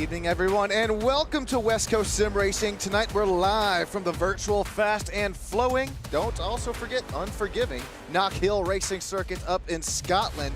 evening, everyone, and welcome to West Coast Sim Racing. Tonight we're live from the virtual Fast and Flowing, don't also forget Unforgiving, Knockhill Racing Circuit up in Scotland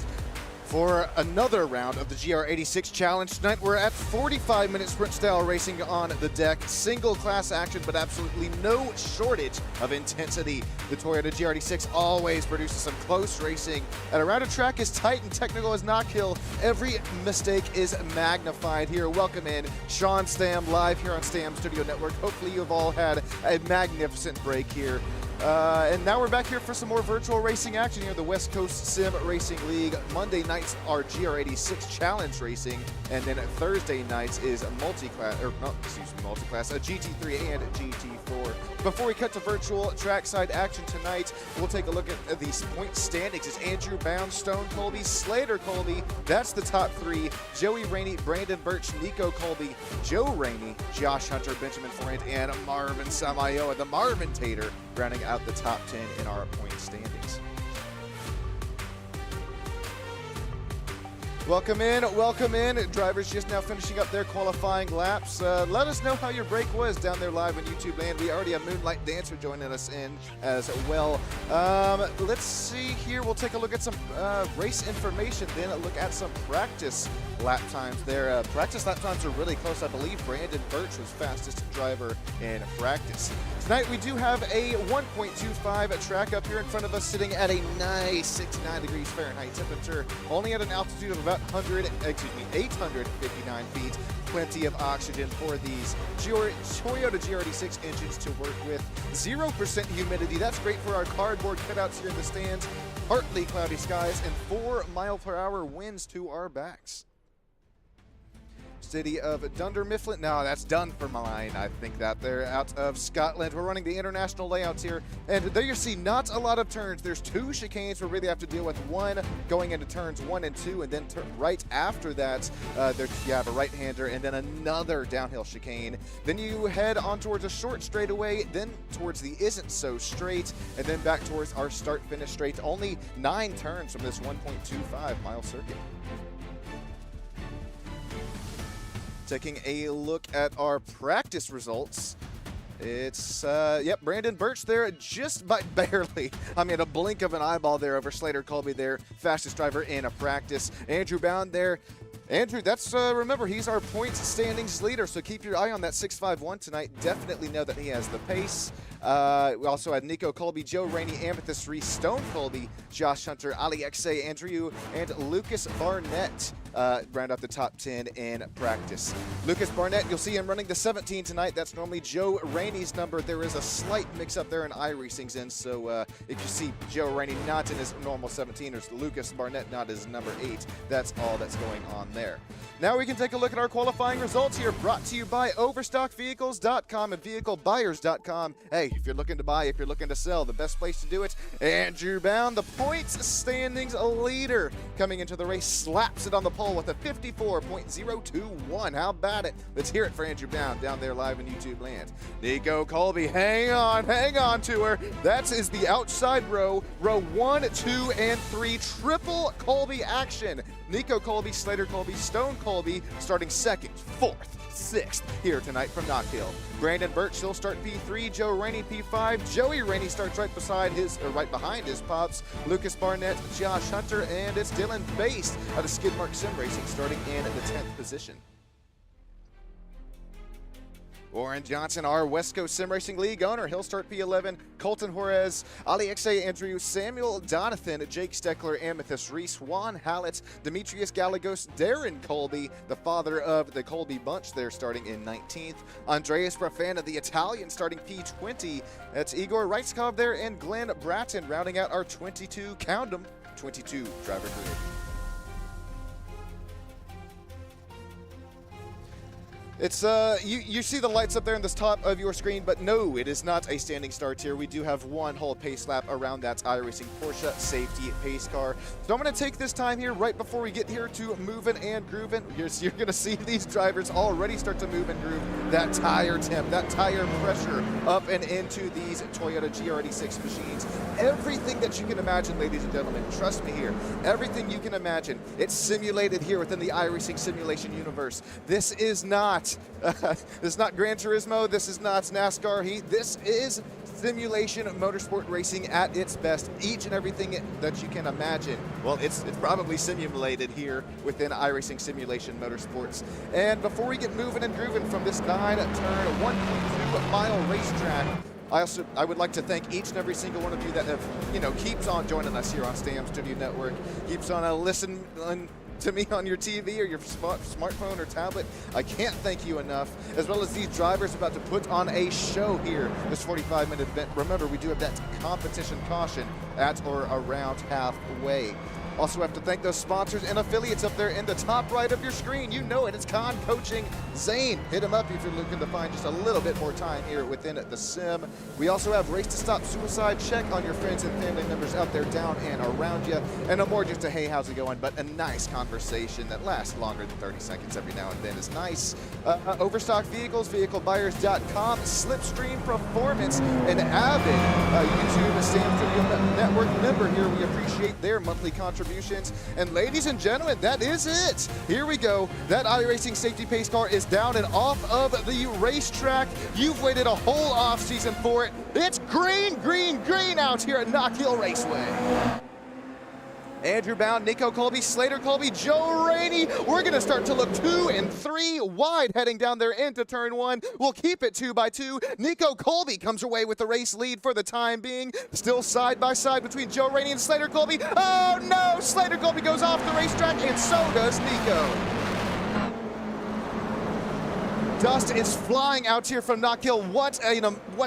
for another round of the GR86 Challenge. Tonight we're at 45-minute sprint style racing on the deck. Single class action, but absolutely no shortage of intensity. The Toyota GR86 always produces some close racing. And around a track as tight and technical as Knockhill, every mistake is magnified here. Welcome in Sean Stam, live here on Stam Studio Network. Hopefully you've all had a magnificent break here. And now we're back here for some more virtual racing action here, the West Coast Sim Racing League. Monday nights are GR86 Challenge Racing, and then Thursday nights is multi-class, or not, excuse me, multi-class, GT3 and GT4. Before we cut to virtual trackside action tonight, we'll take a look at these point standings. It's Andrew Bound, Stone Colby, Slater Colby. That's the top three. Joey Rainey, Brandon Birch, Nico Colby, Joe Rainey, Josh Hunter, Benjamin Florent, and Marvin Samayoa, the Marvin Tater, rounding out the top 10 in our point standings. Welcome in, welcome in. Drivers just now finishing up their qualifying laps. Let us know how your break was down there live on YouTube land. We already have Moonlight Dancer joining us in as well. Let's see here. We'll take a look at some race information, then a look at some practice lap times there. Practice lap times are really close. I believe Brandon Birch was fastest driver in practice. Tonight we do have a 1.25 track up here in front of us, sitting at a nice 69 degrees Fahrenheit temperature, only at an altitude of about 859 feet. Plenty of oxygen for these Toyota GR86 engines to work with. 0% humidity, that's great for our cardboard cutouts here in the stands. Partly cloudy skies and 4-mile-per-hour winds to our backs. City of Dunder Mifflin. No, that's Dunfermline. I think that they're out of Scotland. We're running the international layouts here, and there you see not a lot of turns. There's two chicanes we really have to deal with. One going into turns 1 and 2, and then right after that, you have a right-hander, and then another downhill chicane. Then you head on towards a short straightaway, then towards the isn't so straight, and then back towards our start-finish straight. Only 9 turns from this 1.25-mile circuit. Taking a look at our practice results. It's, yep, Brandon Birch there just by barely. I mean, a blink of an eyeball there over Slater Colby there, fastest driver in a practice. Andrew Bound there. Andrew, that's, remember, he's our points standings leader, so keep your eye on that 651 tonight. Definitely know that he has the pace. We also had Nico Colby, Joe Rainey, Amethyst Reese, Stone Colby, Josh Hunter, Ali Xe, Andrew, and Lucas Barnett round out the top 10 in practice. Lucas Barnett, you'll see him running the 17 tonight. That's normally Joe Rainey's number. There is a slight mix-up there in iRacing's in, so if you see Joe Rainey not in his normal 17, or Lucas Barnett not his number 8, that's all that's going on there. Now we can take a look at our qualifying results here, brought to you by Overstockvehicles.com and VehicleBuyers.com. Hey, if you're looking to buy, if you're looking to sell, the best place to do it. Andrew Bound, the points standings leader, coming into the race, slaps it on the pole with a 54.021. How about it? Let's hear it for Andrew Bound down there live in YouTube land. Nico Colby, hang on to her. That is the outside row 1, 2, and 3. Triple Colby action. Nico Colby, Slater Colby, Stone Colby starting 2nd, 4th, 6th here tonight from Knockhill. Brandon Birch, he'll start P3, Joe Rainey P5, Joey Rainey starts right behind his pops, Lucas Barnett, Josh Hunter, and it's Dylan Baste out of Skidmark Sim Racing starting in the 10th position. Warren Johnson, our West Coast Sim Racing League owner, he'll start P11. Colton Juarez, Ali Xe, Andrew, Samuel Donathan, Jake Steckler, Amethyst Reese, Juan Hallett, Demetrius Gallegos, Darren Colby, the father of the Colby bunch there, starting in 19th. Andreas Brafana, the Italian, starting P20. That's Igor Reitzkov there, and Glenn Bratton rounding out our 22, count 'em, 22 driver grid. It's you see the lights up there in the top of your screen, but no, it is not a standing start here. We do have one whole pace lap around that iRacing Porsche safety pace car. So I'm going to take this time here right before we get here to moving and grooving. You're going to see these drivers already start to move and groove. That tire temp, that tire pressure up and into these Toyota GR86 machines. Everything that you can imagine, ladies and gentlemen, trust me here, everything you can imagine, it's simulated here within the iRacing simulation universe. This is not this is not Gran Turismo. This is not NASCAR Heat. This is simulation motorsport racing at its best. Each and everything that you can imagine. Well, it's probably simulated here within iRacing simulation motorsports. And before we get moving and grooving from this 9-turn, 1.2-mile racetrack, I would like to thank each and every single one of you that have, keeps on joining us here on Stam Studio Network, keeps on listening to me on your TV or your smartphone or tablet. I can't thank you enough, as well as these drivers about to put on a show here, this 45-minute event. Remember, we do have that competition caution at or around halfway. Also have to thank those sponsors and affiliates up there in the top right of your screen. You know it, it's Khan Coaching Zane. Hit him up if you're looking to find just a little bit more time here within the sim. We also have Race to Stop Suicide. Check on your friends and family members out there down and around you. And no more just a hey, how's it going, but a nice conversation that lasts longer than 30 seconds every now and then is nice. Overstock Vehicles, VehicleBuyers.com, Slipstream Performance, and Avid, YouTube Stam Studio Network member here. We appreciate their monthly contributions. And ladies and gentlemen, that is it. Here we go. That iRacing safety pace car is down and off of the racetrack. You've waited a whole off season for it. It's green, green, green out here at Knockhill Raceway. Andrew Bound, Nico Colby, Slater Colby, Joe Rainey. We're going to start to look 2 and 3 wide heading down there into turn 1. We'll keep it 2 by 2. Nico Colby comes away with the race lead for the time being. Still side by side between Joe Rainey and Slater Colby. Oh no, Slater Colby goes off the racetrack and so does Nico. Dust is flying out here from Knockhill. What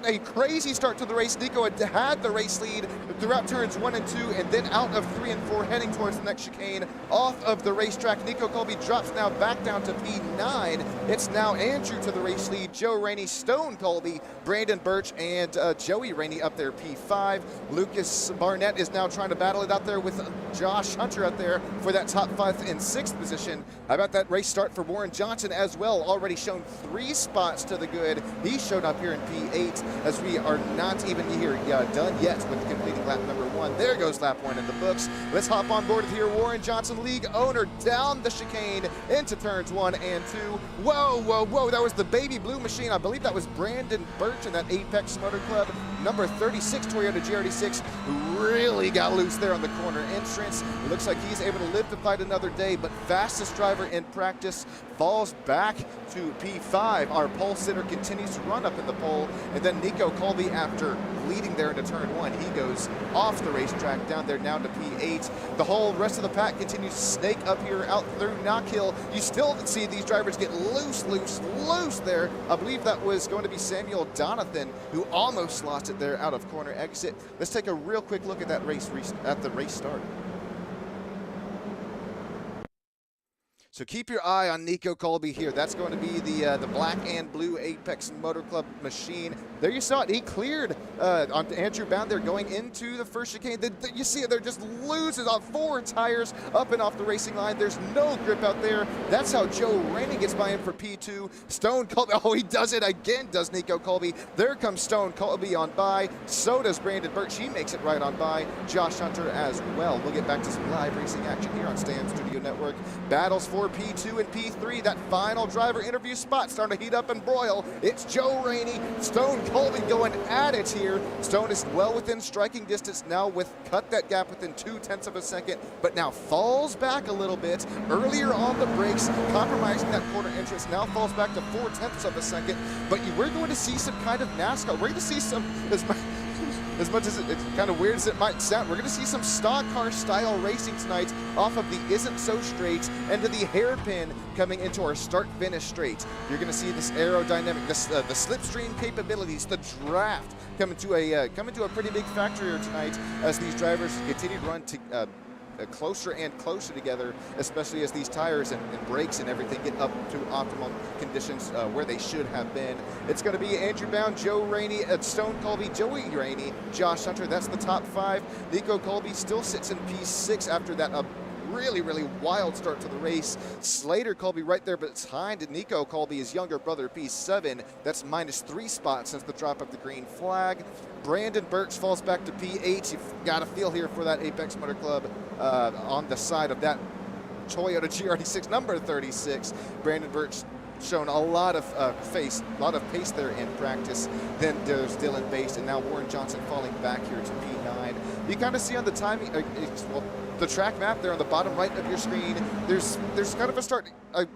a crazy start to the race. Nico had the race lead throughout turns 1 and 2, and then out of 3 and 4, heading towards the next chicane off of the racetrack. Nico Colby drops now back down to P9. It's now Andrew to the race lead, Joe Rainey, Stone Colby, Brandon Birch, and Joey Rainey up there, P5. Lucas Barnett is now trying to battle it out there with Josh Hunter out there for that top 5th and 6th position. How about that race start for Warren Johnson as well? Already shown 3 spots to the good. He showed up here in P8 as we are not even here done yet with completing lap number 1. There goes lap 1 in the books. Let's hop on board here. Warren Johnson, league owner, down the chicane into turns 1 and 2. Whoa, whoa, whoa. That was the baby blue machine. I believe that was Brandon Birch in that Apex Motor Club number 36 Toyota GR86, who really got loose there on the corner entrance. It looks like he's able to live to fight another day, but fastest driver in practice falls back to P5. Our pole sitter continues to run up in the pole, and then Nico Colby, after leading there into turn 1, he goes off the racetrack down there now to P8. The whole rest of the pack continues to snake up here out through Knockhill. You still see these drivers get loose there. I believe that was going to be Samuel Donathan, who almost lost it there out of corner exit. Let's take a real quick look at that race at the race start. So keep your eye on Nico Colby here. That's going to be the black and blue Apex Motor Club machine. There you saw it. He cleared on Andrew Bound there going into the first chicane. You see it there, just loses on 4 tires up and off the racing line. There's no grip out there. That's how Joe Rainey gets by in for P2. Stone Colby, oh, he does it again, does Nico Colby. There comes Stone Colby on by. So does Brandon Birch. He makes it right on by. Josh Hunter as well. We'll get back to some live racing action here on Stam Studio Network. Battles for P2 and P3, that final driver interview spot starting to heat up and broil. It's Joe Rainey, Stone Colby going at it here. Stone is well within striking distance now, cut that gap within 0.2 of a second, but now falls back a little bit. Earlier on the brakes, compromising that corner entrance, now falls back to 0.4 of a second. But we're going to see some kind of NASCAR. We're going to see some, as much as it's kind of weird as it might sound, we're going to see some stock car style racing tonight off of the Isn't So Straight and to the hairpin coming into our start finish straight. You're going to see this aerodynamic, the slipstream capabilities, the draft come into a pretty big factor here tonight as these drivers continue to run closer and closer together, especially as these tires and brakes and everything get up to optimal conditions where they should have been. It's going to be Andrew Bound, Joe Rainey, Stone Colby, Joey Rainey, Josh Hunter. That's the top 5. Nico Colby still sits in P6 after that really wild start to the race. Slater Colby right there behind Nico Colby, his younger brother, P7. That's -3 spots since the drop of the green flag. Brandon Birch falls back to P8. You've got a feel here for that Apex Motor Club on the side of that Toyota GR86 number 36. Brandon Birch shown a lot of pace there in practice. Then there's Dylan Baste, and now Warren Johnson falling back here to P9. You kind of see on the timing, the track map there on the bottom right of your screen, there's kind of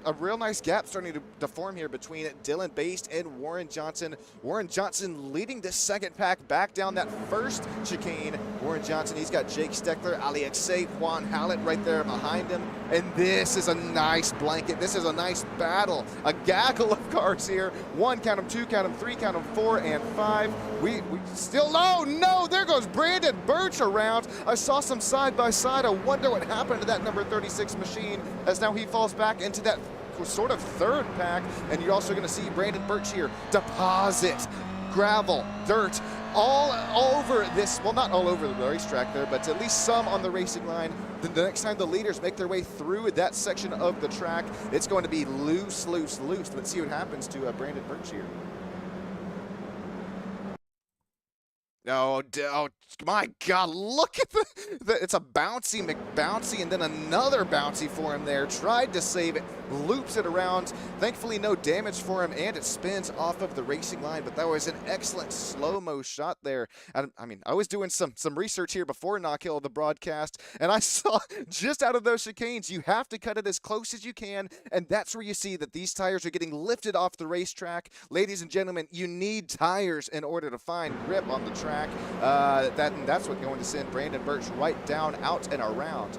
a real nice gap starting to form here between Dylan Baste and Warren Johnson. Warren Johnson leading this second pack back down that first chicane. Warren Johnson, he's got Jake Steckler, Alexei, Juan Hallett right there behind him. And this is a nice blanket. This is a nice battle. A gaggle of cars here. 1, count them, 2, count them, 3, count them, 4, and 5. We still, no, there goes Brandon Birch around. I saw some side by side. I wonder what happened to that number 36 machine, as now he falls back into that sort of third pack. And you're also going to see Brandon Birch here deposit gravel, dirt, all over this, well, not all over the racetrack there, but at least some on the racing line. The next time the leaders make their way through that section of the track, it's going to be loose. Let's see what happens to Brandon Birch here. Oh, my God, look at it's a bouncy McBouncy and then another bouncy for him there. Tried to save it, loops it around. Thankfully, no damage for him, and it spins off of the racing line, but that was an excellent slow-mo shot there. I mean, I was doing some research here before Knockhill, the broadcast, and I saw just out of those chicanes, you have to cut it as close as you can, and that's where you see that these tires are getting lifted off the racetrack. Ladies and gentlemen, you need tires in order to find grip on the track. That's what's going to send Brandon Birch right down, out, and around.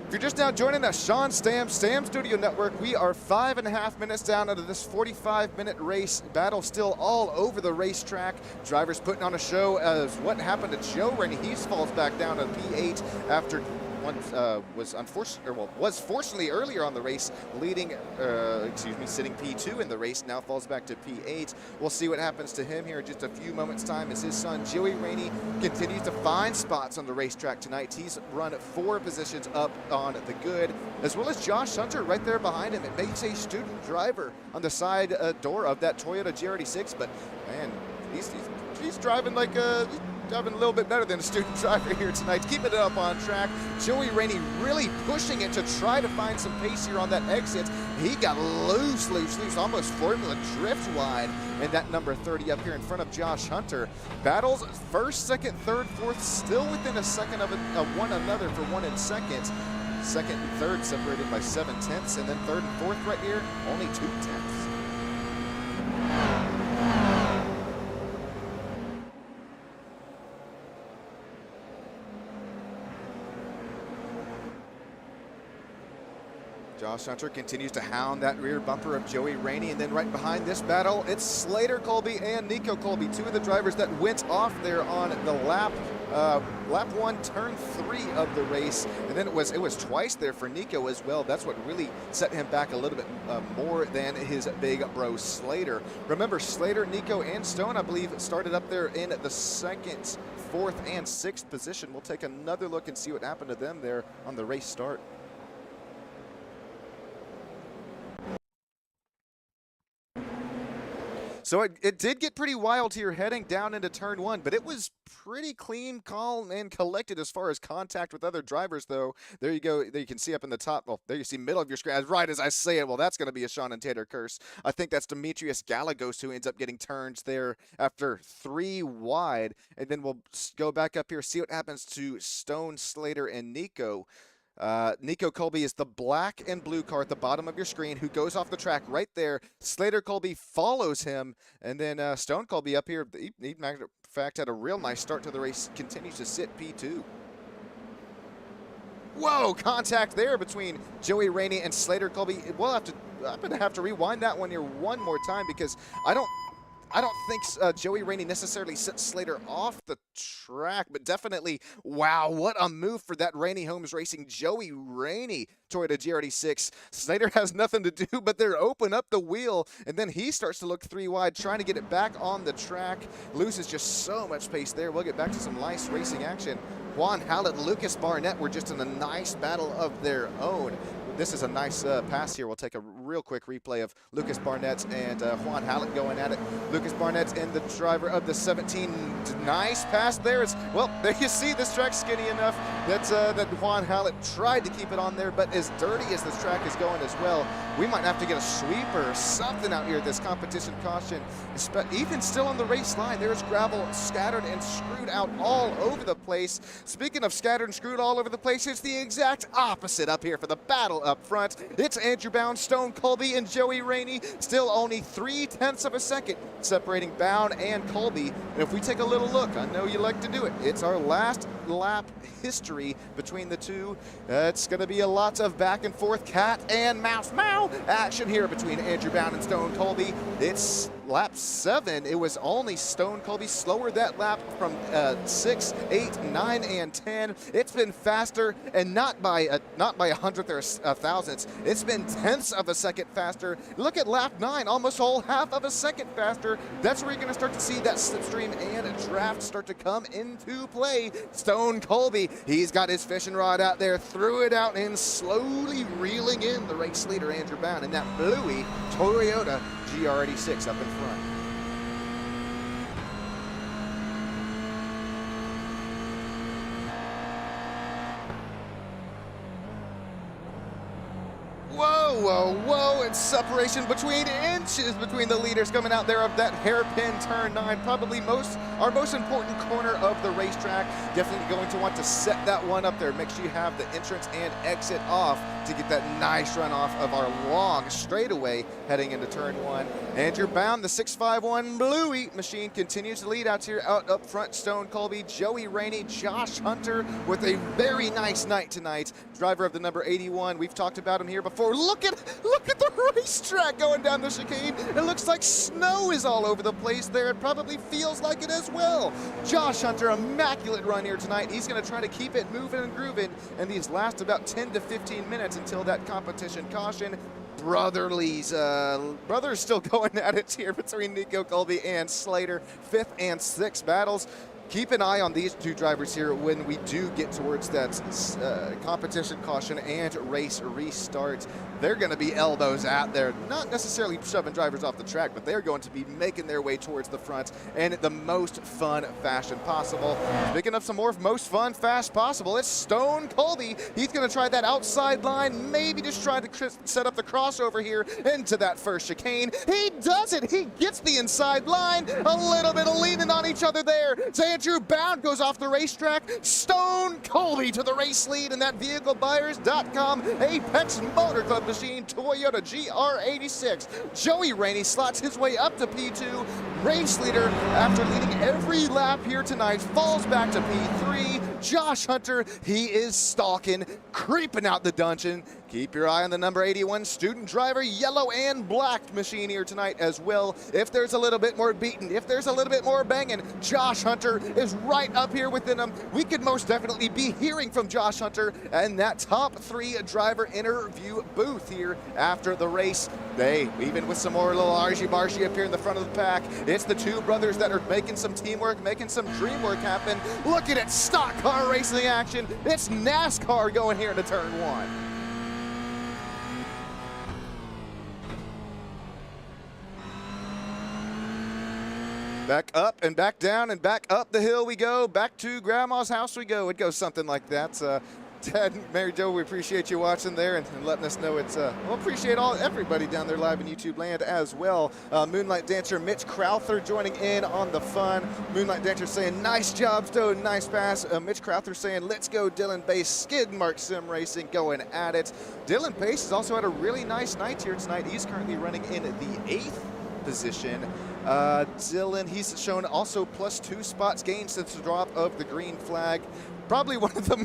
If you're just now joining us, Sean Stam Studio Network, we are 5.5 minutes down into this 45-minute race. Battle still all over the racetrack. Drivers putting on a show as what happened to Joe Rainey. He falls back down to P8 after one was fortunately earlier on the race sitting P2 in the race, now falls back to P8. We'll see what happens to him here in just a few moments time as his son Joey Rainey continues to find spots on the racetrack tonight. He's run 4 positions up on the good, as well as Josh Hunter right there behind him. It makes a student driver on the side door of that Toyota GR86, but man, he's driving like driving a little bit better than a student driver here tonight, keeping it up on track. Joey Rainey really pushing it to try to find some pace here on that exit. He got loose, almost Formula Drift wide, and that number 30 up here in front of Josh Hunter. Battles first, second, third, fourth, still within a second of one another for 1 and second. Second and third separated by 7/10, and then third and fourth right here, only 2/10. Josh Hunter continues to hound that rear bumper of Joey Rainey, and then right behind this battle, it's Slater Colby and Nico Colby, 2 of the drivers that went off there on the lap 1, turn 3 of the race, and then it was twice there for Nico as well. That's what really set him back a little bit more than his big bro Slater. Remember, Slater, Nico, and Stone, I believe, started up there in the 2nd, 4th, and 6th position. We'll take another look and see what happened to them there on the race start. So it did get pretty wild here heading down into turn 1, but it was pretty clean, calm, and collected as far as contact with other drivers, though. There you go. There you can see up in the top. Well, there you see middle of your screen. Right as I say it, well, that's going to be a Sean and Tater curse. I think that's Demetrius Galagos who ends up getting turns there after 3 wide. And then we'll go back up here, see what happens to Stone, Slater, and Nico. Nico Colby is the black and blue car at the bottom of your screen who goes off the track right there. Slater Colby follows him, and then Stone Colby up here, he in fact had a real nice start to the race, continues to sit P2. Whoa, contact there between Joey Rainey and Slater Colby. I'm going to have to rewind that one here one more time because I don't think Joey Rainey necessarily sent Slater off the track, but definitely, wow, what a move for that Rainey Homes Racing Joey Rainey Toyota GR86. Slater has nothing to do but they're open up the wheel, and then he starts to look 3 wide, trying to get it back on the track. Loses just so much pace there. We'll get back to some nice racing action. Juan Hallett, Lucas Barnett were just in a nice battle of their own. This is a nice pass here. We'll take a real quick replay of Lucas Barnett and Juan Hallett going at it. Lucas Barnett and the driver of the 17. Nice pass there. Well, there you see this track's skinny enough that Juan Hallett tried to keep it on there, but as dirty as this track is going as well, we might have to get a sweeper or something out here. This competition caution, even still on the race line, there's gravel scattered and screwed out all over the place. Speaking of scattered and screwed all over the place, it's the exact opposite up here for the battle up front. It's Andrew Bound, Stone Colby, and Joey Rainey. Still only 0.3 of a second separating Bound and Colby. And if we take a little look, I know you like to do it. It's our last lap history between the two. It's going to be a lot of back and forth, cat and mouse meow action here between Andrew Bound and Stone Colby. It's lap 7. It was only Stone Colby slower that lap from 6, 8, 9, and 10. It's been faster, and not by a hundredth or a thousandths. It's been tenths of a second faster. Look at lap 9, almost a whole half of a second faster. That's where you're going to start to see that slipstream and draft start to come into play. Stone Colby, he's got his fishing rod out there, threw it out, and slowly reeling in the race leader, Andrew Bound, in that bluey Toyota GR86 up in front. Whoa, whoa, whoa, and separation between inches between the leaders coming out there of that hairpin turn 9, probably our most important corner of the racetrack. Definitely going to want to set that one up there. Make sure you have the entrance and exit off to get that nice run off of our long straightaway heading into turn 1. Andrew Bound, the 651 Bluey machine, continues to lead out here out up front. Stone Colby, Joey Rainey, Josh Hunter with a very nice night tonight. Driver of the number 81. We've talked about him here before. Look at the racetrack going down the chicane. It looks like snow is all over the place there. It probably feels like it as well. Josh Hunter, immaculate run here tonight. He's going to try to keep it moving and grooving in these last about 10 to 15 minutes until that competition caution. Brothers still going at it here between Nico Colby and Slater. 5th and 6th battles. Keep an eye on these two drivers here when we do get towards that competition caution and race restart. They're going to be elbows out there, not necessarily shoving drivers off the track, but they're going to be making their way towards the front in the most fun fashion possible. Speaking of some more most fun fast possible, it's Stone Colby. He's going to try that outside line, maybe just try to set up the crossover here into that first chicane. He does it. He gets the inside line. A little bit of leaning on each other there. Andrew Bound goes off the racetrack. Stone Colby to the race lead in that VehicleBuyers.com Apex Motor Club machine Toyota GR86. Joey Rainey slots his way up to P2. Race leader, after leading every lap here tonight, falls back to P3. Josh Hunter, he is stalking, creeping out the dungeon. Keep your eye on the number 81 student driver, yellow and black machine here tonight as well. If there's a little bit more beating, if there's a little bit more banging, Josh Hunter is right up here within him. We could most definitely be hearing from Josh Hunter and that top 3 driver interview booth here after the race. Even with some more little argy-bargy up here in the front of the pack, it's the two brothers that are making some teamwork, making some dream work happen. Look at it, stock car racing action. It's NASCAR going here into turn 1. Back up and back down and back up the hill we go. Back to Grandma's house we go. It goes something like that. Ted, Mary Jo, we appreciate you watching there and letting us know it's, we'll appreciate everybody down there live in YouTube land as well. Moonlight Dancer Mitch Crowther joining in on the fun. Moonlight Dancer saying, nice job, Stowe, nice pass. Mitch Crowther saying, let's go Dylan Pace, Skid Mark Sim Racing going at it. Dylan Pace has also had a really nice night here tonight. He's currently running in the 8th position. Dylan, he's shown also +2 spots gained since the drop of the green flag. Probably one of the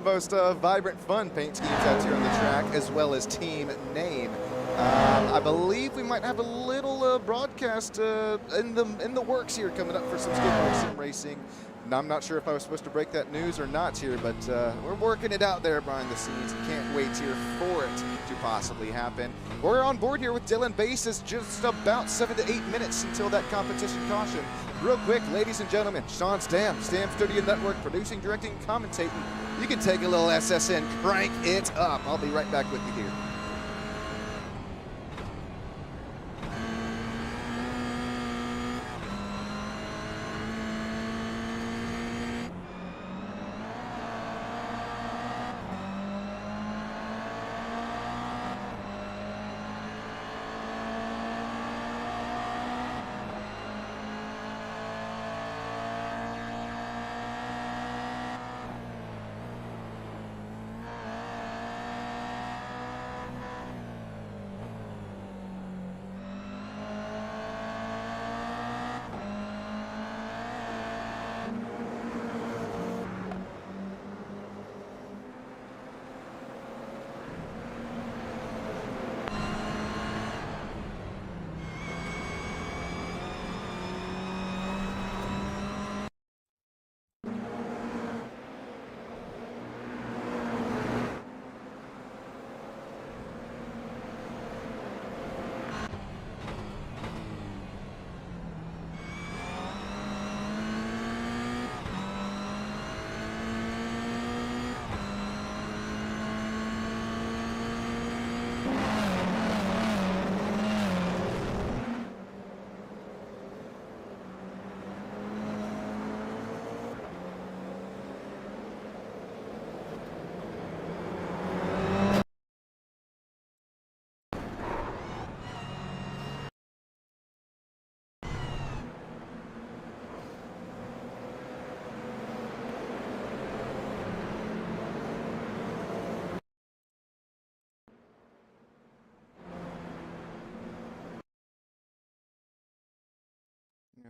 most vibrant, fun paint schemes out here on the track, as well as team name. I believe we might have a little broadcast in the works here coming up for some skid sim racing. And I'm not sure if I was supposed to break that news or not here, but we're working it out there behind the scenes. Can't wait here for it to possibly happen. We're on board here with Dylan Basis, just about 7 to 8 minutes until that competition caution. Real quick, ladies and gentlemen, Sean Stam, Stam Studio Network, producing, directing, commentating. You can take a little SSN, crank it up. I'll be right back with you here.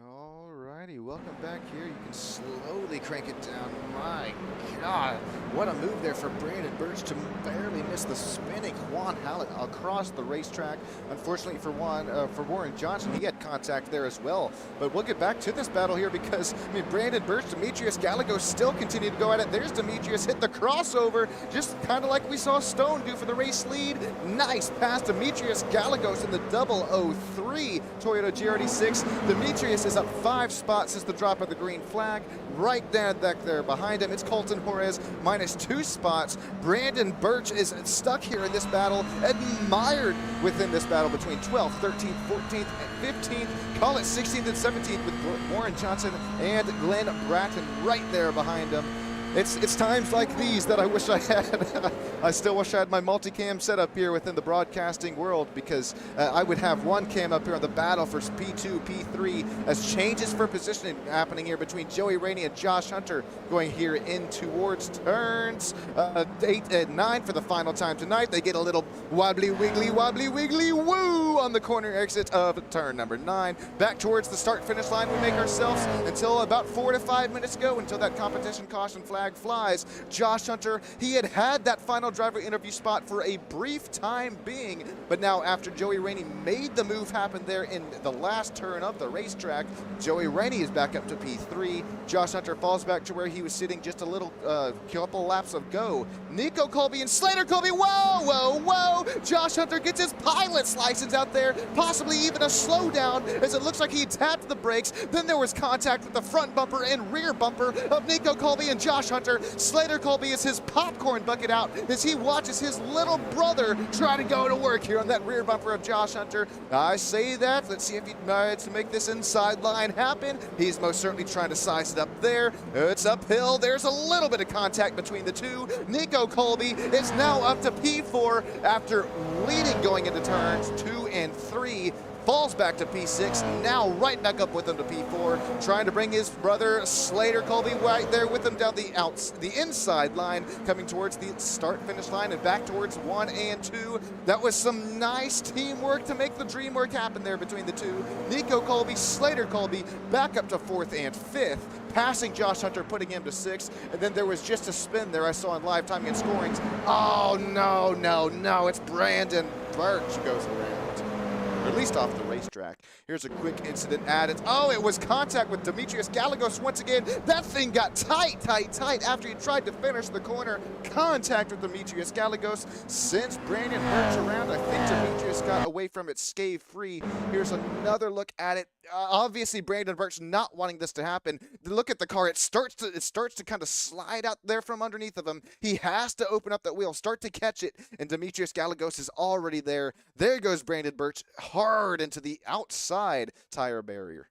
Alrighty, welcome back here. You can slowly crank it down. My God, what a move there for Brandon Birch to barely miss the spinning Juan Hallett across the racetrack. Unfortunately for Warren Johnson, he had contact there as well. But we'll get back to this battle here because, I mean, Brandon Birch, Demetrius Gallagos still continue to go at it. There's Demetrius, hit the crossover, just kind of like we saw Stone do for the race lead. Nice pass, Demetrius Gallagos in the 003 Toyota GR86. Demetrius is up 5 spots since the drop of the green flag. Right down back there behind him, it's Colton Juarez minus 2 spots. Brandon Birch is stuck here in this battle, admired within this battle between 12th, 13th, 14th, and 15th. Call it 16th and 17th with Warren Johnson and Glenn Bratton right there behind him. It's times like these that I wish I had. I still wish I had my multicam set up here within the broadcasting world because I would have one cam up here on the battle for P2, P3 as changes for positioning happening here between Joey Rainey and Josh Hunter going here in towards turns 8 and 9 for the final time tonight. They get a little wobbly wiggly woo on the corner exit of turn number 9. Back towards the start finish line we make ourselves until about 4 to 5 minutes ago until that competition caution flag flies. Josh Hunter, he had that final driver interview spot for a brief time being, but now after Joey Rainey made the move happen there in the last turn of the racetrack, Joey Rainey is back up to P3. Josh Hunter falls back to where he was sitting just a little couple laps of go. Nico Colby and Slater Colby, whoa! Josh Hunter gets his pilot's license out there, possibly even a slowdown as it looks like he tapped the brakes. Then there was contact with the front bumper and rear bumper of Nico Colby and Josh Hunter. Slater Colby is his popcorn bucket out as he watches his little brother try to go to work here on that rear bumper of Josh Hunter. I say that. Let's see if he tries to make this inside line happen. He's most certainly trying to size it up there. It's uphill. There's a little bit of contact between the two. Nico Colby is now up to P4 after leading going into turns 2 and 3. Falls back to P6, now right back up with him to P4, trying to bring his brother Slater Colby right there with him down the inside line, coming towards the start-finish line and back towards 1 and 2. That was some nice teamwork to make the dream work happen there between the two. Nico Colby, Slater Colby, back up to 4th and 5th, passing Josh Hunter, putting him to 6th, and then there was just a spin there I saw in live timing and scorings. Oh, no, it's Brandon Birch goes around. At least off the race. racetrack. Here's a quick incident added. Oh, it was contact with Demetrius Gallegos once again. That thing got tight after he tried to finish the corner. Contact with Demetrius Gallegos sends Brandon Birch around. I think Demetrius got away from it scathe-free. Here's another look at it. Obviously, Brandon Birch not wanting this to happen. Look at the car. It starts to kind of slide out there from underneath of him. He has to open up that wheel, start to catch it, and Demetrius Gallegos is already there. There goes Brandon Birch hard into the outside tire barrier.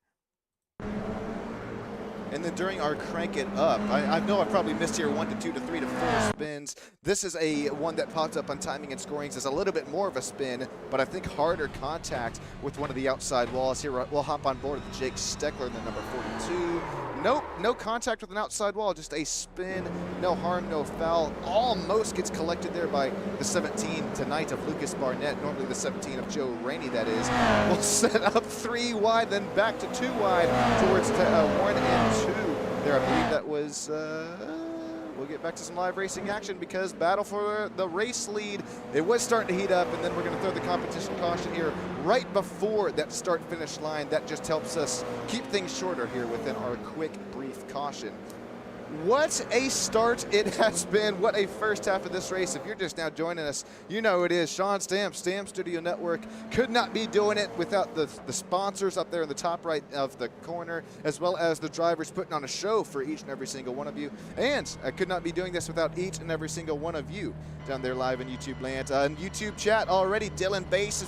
And then during our crank it up, I know I probably missed here 1 to 2 to 3 to 4 spins. This is a one that popped up on timing and scorings as a little bit more of a spin, but I think harder contact with one of the outside walls. Here we'll hop on board with Jake Steckler, the number 42. Nope, no contact with an outside wall, just a spin, no harm, no foul. Almost gets collected there by the 17 tonight of Lucas Barnett, normally the 17 of Joe Rainey, that is. We'll set up 3 wide, then back to 2 wide towards 1 and 2. There, I believe that was, we'll get back to some live racing action because battle for the race lead, it was starting to heat up, and then we're going to throw the competition caution here right before that start-finish line. That just helps us keep things shorter here within our quick, brief caution. What a start it has been. What a first half of this race. If you're just now joining us, you know it is Sean Stamp, Stamp Studio Network. Could not be doing it without the sponsors up there in the top right of the corner, as well as the drivers putting on a show for each and every single one of you. And I could not be doing this without each and every single one of you down there live in YouTube land. YouTube chat already, Dylan Bass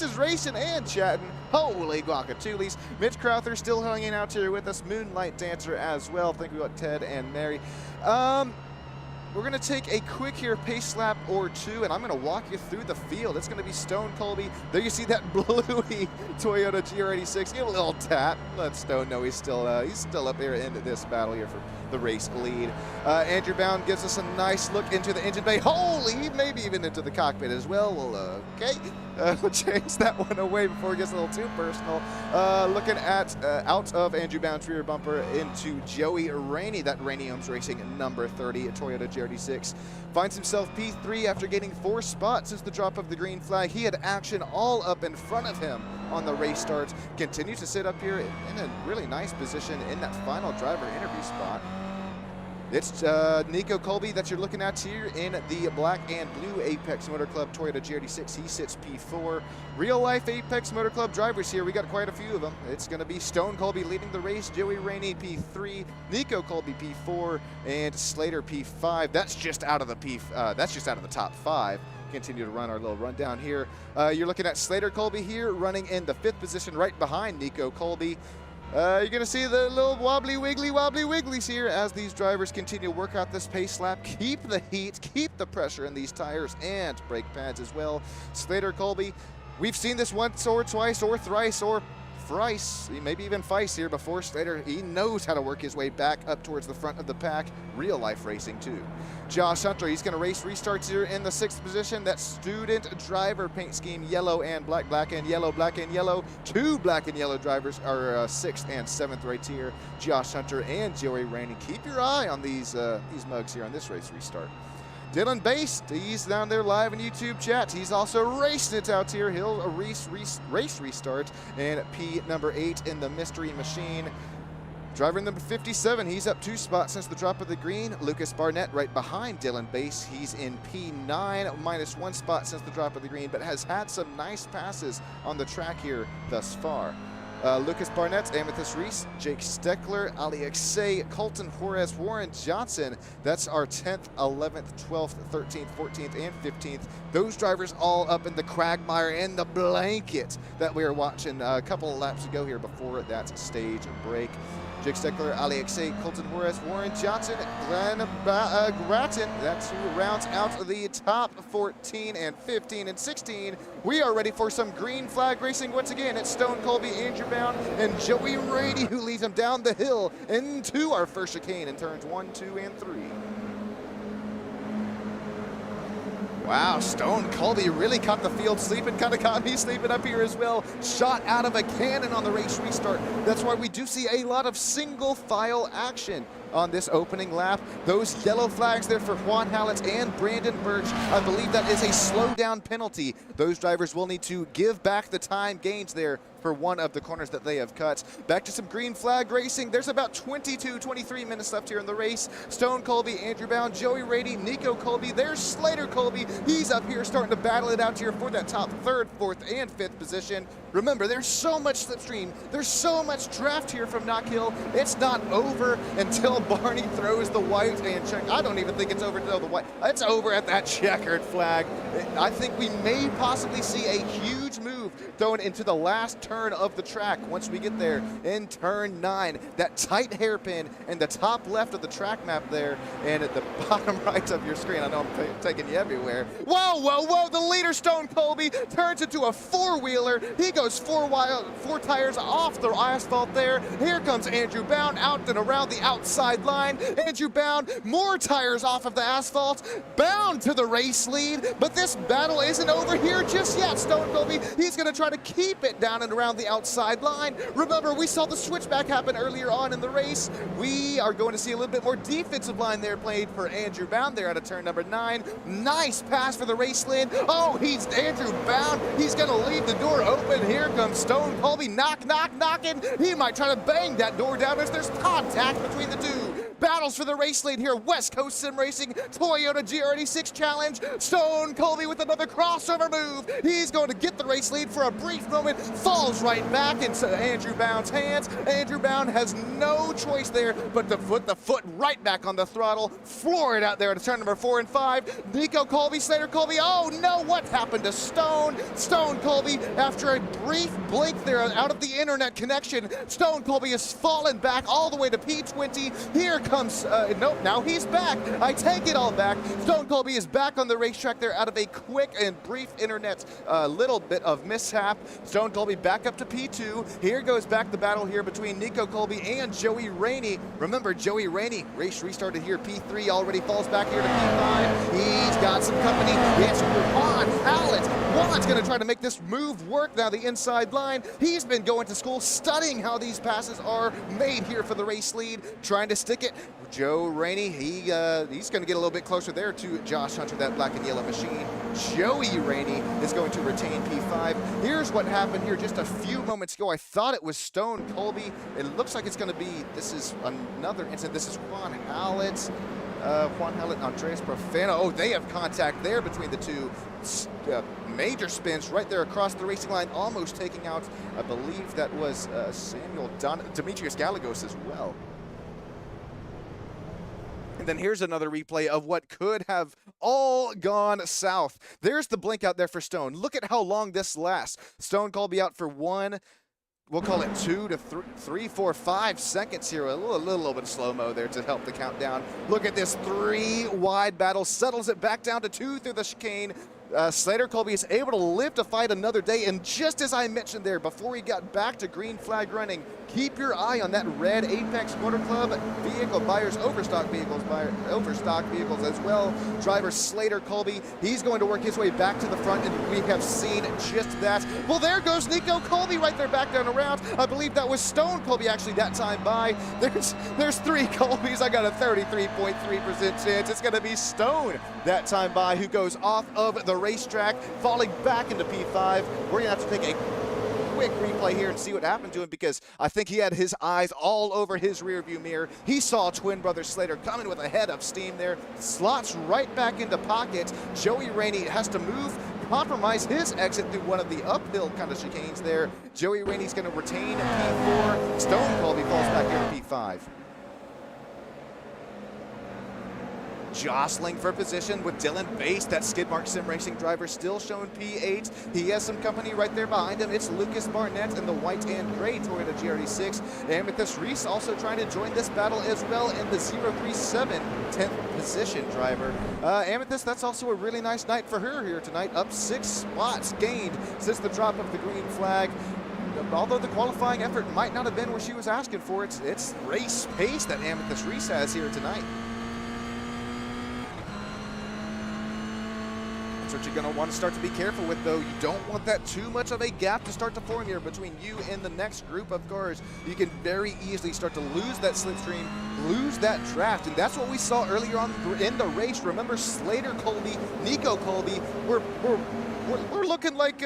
is racing and chatting. Holy guacatules. Mitch Crowther still hanging out here with us. Moonlight Dancer as well. Thank you, Ted and Mary. We're going to take a quick here pace lap or 2, and I'm going to walk you through the field. It's going to be Stone Colby. There you see that bluey Toyota GR86. Give a little tap. Let Stone know he's still up here in this battle here for the race lead. Andrew Bound gives us a nice look into the engine bay. Holy, maybe even into the cockpit as well. Well, okay. We'll change that one away before it gets a little too personal. Looking at out of Andrew Bound's rear bumper into Joey Rainey, that Rainey Ohms Racing number 30 at Toyota GR86. Finds himself P3 after gaining 4 spots since the drop of the green flag. He had action all up in front of him on the race start. Continues to sit up here in a really nice position in that final driver interview spot. It's Nico Colby that you're looking at here in the black and blue Apex Motor Club Toyota GR86. He sits P4. Real life Apex Motor Club drivers here. We got quite a few of them. It's going to be Stone Colby leading the race, Joey Rainey P3, Nico Colby P4, and Slater P5. That's just out of the top 5. Continue to run our little rundown here. You're looking at Slater Colby here running in the 5th position right behind Nico Colby. You're going to see the little wobbly wigglies here as these drivers continue to work out this pace lap. Keep the heat, keep the pressure in these tires and brake pads as well. Slater Colby, we've seen this once or twice or thrice or thrice, maybe even twice here before. Slater, he knows how to work his way back up towards the front of the pack. Real life racing too. Josh Hunter, he's going to race restarts here in the 6th position. That student driver paint scheme, yellow and black, black and yellow, black and yellow. 2 black and yellow drivers are 6th and 7th right here. Josh Hunter and Joey Rainey. Keep your eye on these mugs here on this race restart. Dylan Bass, he's down there live in YouTube chat. He's also racing it out here. He'll race restart and P number 8 in the mystery machine. Driver number 57, he's up 2 spots since the drop of the green. Lucas Barnett right behind Dylan Bass. He's in P9, minus 1 spot since the drop of the green, but has had some nice passes on the track here thus far. Lucas Barnett, Amethyst Reese, Jake Steckler, Ali Xay, Colton Juarez, Warren Johnson. That's our 10th, 11th, 12th, 13th, 14th, and 15th. Those drivers all up in the quagmire and the blanket that we were watching a couple of laps ago here before that stage break. Jake Steckler, Ali Xay, Colton Juarez, Warren Johnson, Glenn Gratton. That's who rounds out the top 14 and 15 and 16. We are ready for some green flag racing once again. It's Stone Colby, Andrew Bound, and Joey Rainey who leads them down the hill into our first chicane in turns 1, 2, and 3. Wow, Stone Colby really caught the field sleeping, kind of caught me sleeping up here as well. Shot out of a cannon on the race restart. That's why we do see a lot of single file action on this opening lap. Those yellow flags there for Juan Hallett and Brandon Birch, I believe that is a slowdown penalty. Those drivers will need to give back the time gains there for one of the corners that they have cut. Back to some green flag racing. There's about 23 minutes left here in the race. Stone Colby, Andrew Bound, Joey Rady, Nico Colby. There's Slater Colby. He's up here starting to battle it out here for that top 3rd, 4th, and 5th position. Remember, there's so much slipstream. There's so much draft here from Knockhill. It's not over until Barney throws the white and check. I don't even think it's over until the white. It's over at that checkered flag. I think we may possibly see a huge move thrown into the last turn of the track once we get there in turn 9. That tight hairpin in the top left of the track map there, and at the bottom right of your screen. I know I'm taking you everywhere. Whoa, whoa, whoa! The leader, Stone Colby, turns into a 4-wheeler. He goes 4 tires off the asphalt there. Here comes Andrew Bound out and around the outside line. Andrew Bound, more tires off of the asphalt. Bound to the race lead, but this battle isn't over here just yet. Stone Colby, he's going to try to keep it down and around the outside line. Remember, we saw the switchback happen earlier on in the race. We are going to see a little bit more defensive line there played for Andrew Bound there out of turn number 9. Nice pass for the race lead. Oh, he's Andrew Bound. He's going to leave the door open. Here comes Stone Colby, knocking. He might try to bang that door down as there's contact between the two. Battles for the race lead here. West Coast Sim Racing Toyota GR86 Challenge. Stone Colby with another crossover move. He's going to get the race lead for a brief moment. Falls right back into Andrew Bound's hands. Andrew Bound has no choice there but to put the foot right back on the throttle. Floor it out there to turn number 4 and 5. Nico Colby, Slater Colby. Oh no, what happened to Stone? Stone Colby, after a brief blink there out of the internet connection, Stone Colby has fallen back all the way to P20. Here comes, nope, now he's back. I take it all back. Stone Colby is back on the racetrack there out of a quick and brief internet little bit of mishap. Stone Colby back up to P2. Here goes back the battle here between Nico Colby and Joey Rainey. Remember, Joey Rainey, race restarted here, P3, already falls back here to P5. He's got some company. Yes, Juan Hallett. Juan's going to try to make this move work now, the inside line. He's been going to school studying how these passes are made here for the race lead, trying to stick it. Joe Rainey, he's going to get a little bit closer there to Josh Hunter, that black and yellow machine. Joey Rainey is going to retain P5. Here's what happened here just a few moments ago. I thought it was Stone Colby. It looks like it's going to be, this is another incident. This is Juan Hallett. Juan Hallett and Andres Profano. Oh, they have contact there between the two. Major spins right there across the racing line, almost taking out, I believe that was Demetrius Gallegos as well. And then here's another replay of what could have all gone south. There's the blink out there for Stone. Look at how long this lasts. Stone Colby out for 1, we'll call it 2 to 3, 4, 5 seconds here. A little bit of slow-mo there to help the countdown. Look at this 3-wide battle. Settles it back down to 2 through the chicane. Slater Colby is able to live to fight another day, and just as I mentioned there before he got back to green flag running, keep your eye on that red Apex Motor Club vehicle buyers, overstock vehicles as well. Driver Slater Colby, he's going to work his way back to the front, and we have seen just that. Well, there goes Nico Colby right there back down around. I believe that was Stone Colby actually that time by. There's 3 Colbys. I got a 33.3% chance it's going to be Stone that time by who goes off of the racetrack, falling back into P5. We're gonna have to take a quick replay here and see what happened to him, because I think he had his eyes all over his rearview mirror. He saw twin brother Slater coming with a head of steam there, slots right back into pocket. Joey Rainey has to move, compromise his exit through one of the uphill kind of chicanes there. Joey Rainey's gonna retain P4. Stone Colby falls back here to P5. Jostling for position with Dylan Bass, that skid mark sim racing driver, still showing P8. He has some company right there behind him. It's Lucas Barnett in the white and gray Toyota GR86. Amethyst Reese also trying to join this battle as well in the 037 10th position driver. Amethyst, that's also a really nice night for her here tonight. Up 6 spots gained since the drop of the green flag. Although the qualifying effort might not have been where she was asking for, it's race pace that Amethyst Reese has here tonight. That's what you're going to want to start to be careful with, though. You don't want that too much of a gap to start to form here between you and the next group of cars. You can very easily start to lose that slipstream, lose that draft, and that's what we saw earlier on in the race. Remember, Slater Colby, Nico Colby, we're looking like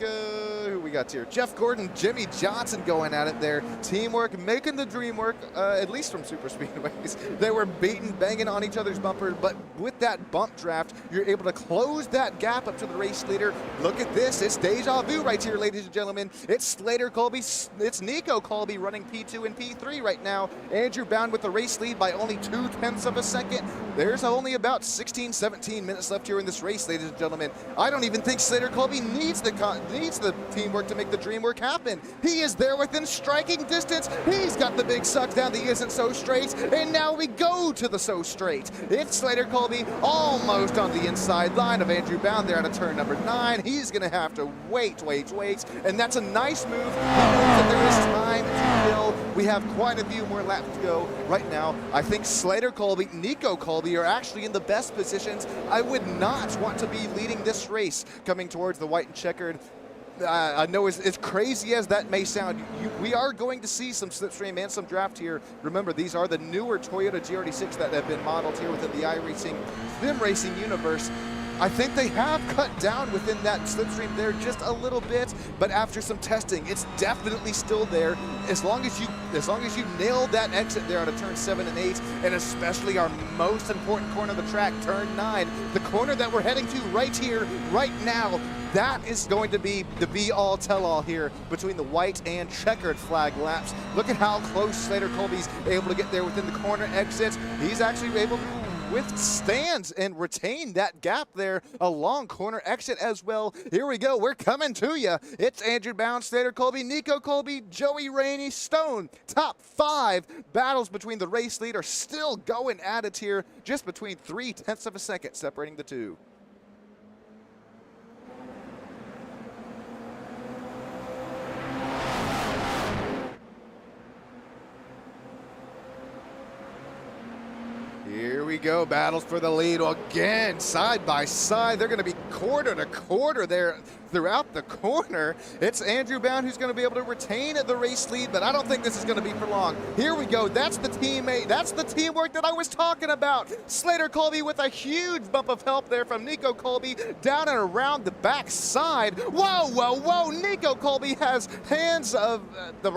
who we got here? Jeff Gordon, Jimmy Johnson going at it there. Teamwork, making the dream work, at least from super speedways. They were banging on each other's bumpers, but with that bump draft, you're able to close that gap up to the race leader. Look at this, it's deja vu right here, ladies and gentlemen. It's Slater Colby, it's Nico Colby running P2 and P3 right now. Andrew Bound with the race lead by only 0.2 of a second. There's only about 16, 17 minutes left here in this race, ladies and gentlemen. I don't even think Slater Colby needs the teamwork to make the dream work happen. He is there within striking distance. He's got the big suck down the isn't so straight, and now we go to the so straight. It's Slater Colby almost on the inside line of Andrew Bound there at a turn number 9. He's gonna have to wait, and that's a nice move. He knows that there is time to kill. We have quite a few more laps to go right now. I think Slater Colby, Nico Colby are actually in the best positions. I would not want to be leading this race coming towards the white and checkered. I know as crazy as that may sound, we are going to see some slipstream and some draft here. Remember, these are the newer Toyota GR86 that have been modeled here within the iRacing sim racing universe. I think they have cut down within that slipstream there just a little bit, but after some testing, it's definitely still there. As long as you nail that exit there out of turn 7 and 8, and especially our most important corner of the track, turn 9, the corner that we're heading to right here, right now, that is going to be the be-all, tell-all here between the white and checkered flag laps. Look at how close Slater Colby's able to get there within the corner exits. He's actually able to withstand and retain that gap there along corner exit as well. Here we go, we're coming to you. It's Andrew Bound, Slater Colby, Nico Colby, Joey Rainey, Stone. Top 5 battles between the race lead are still going at it here, just between 0.3 of a second separating the two. Here we go, battles for the lead again, side by side. They're going to be quarter to quarter there throughout the corner. It's Andrew Bound who's going to be able to retain the race lead, but I don't think this is going to be for long. Here we go, that's the teammate, that's the teamwork that I was talking about. Slater Colby with a huge bump of help there from Nico Colby down and around the back side. Whoa, Nico Colby has hands of the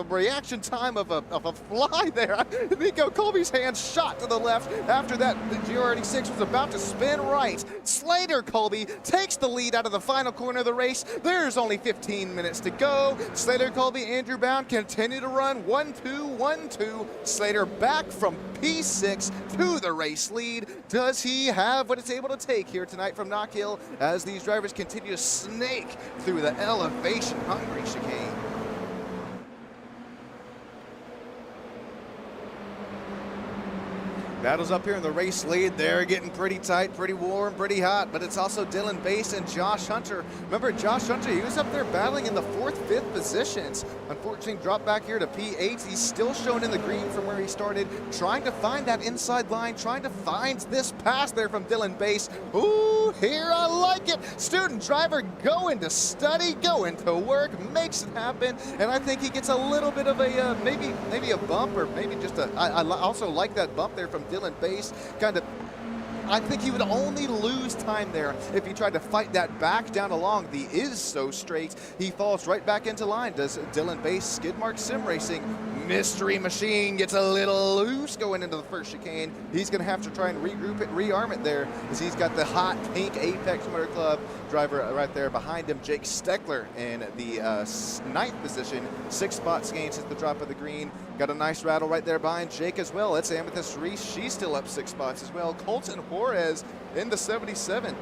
reaction time of a fly there. Nico Colby's hands shot to the left after that the GR86 was about to spin right. Slater Colby takes the lead out of the final corner of the race. There's only 15 minutes to go. Slater Colby, Andrew Bound continue to run 1-2, 1-2. Slater back from P6 to the race lead. Does he have what it's able to take here tonight from Knockhill as these drivers continue to snake through the elevation hungry chicane? Battles up here in the race lead. They're getting pretty tight, pretty warm, pretty hot, but it's also Dylan Bass and Josh Hunter. Remember Josh Hunter, he was up there battling in the 4th, 5th positions. Unfortunately, dropped back here to P8. He's still shown in the green from where he started, trying to find that inside line, trying to find this pass there from Dylan Bass. Ooh, here I like it. Student driver going to study, going to work, makes it happen, and I think he gets a little bit of a, maybe a bump, or maybe just a, I also like that bump there from Dylan Bass. I think he would only lose time there if he tried to fight that back down along the is so straight. He falls right back into line. Does Dylan Bass, Skid Mark Sim Racing, Mystery Machine gets a little loose going into the first chicane. He's going to have to try and regroup it, rearm it there, as he's got the hot pink Apex Motor Club driver right there behind him, Jake Steckler in the 9th position, 6 spots gained since the drop of the green. Got a nice rattle right there behind Jake as well. It's Amethyst Reese, she's still up 6 spots as well. Colton Juarez in the 77.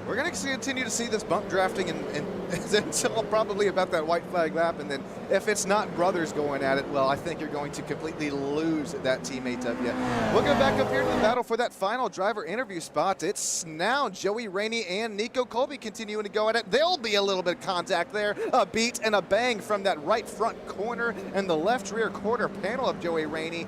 We're going to to continue to see this bump drafting and until probably about that white flag lap, and then if it's not brothers going at it, well, I think you're going to completely lose that teammate W. We'll go back up here to the battle for that final driver interview spot. It's now Joey Rainey and Nico Colby continuing to go at it. There'll be a little bit of contact there, a beat and a bang from that right front corner and the left rear quarter panel of Joey Rainey.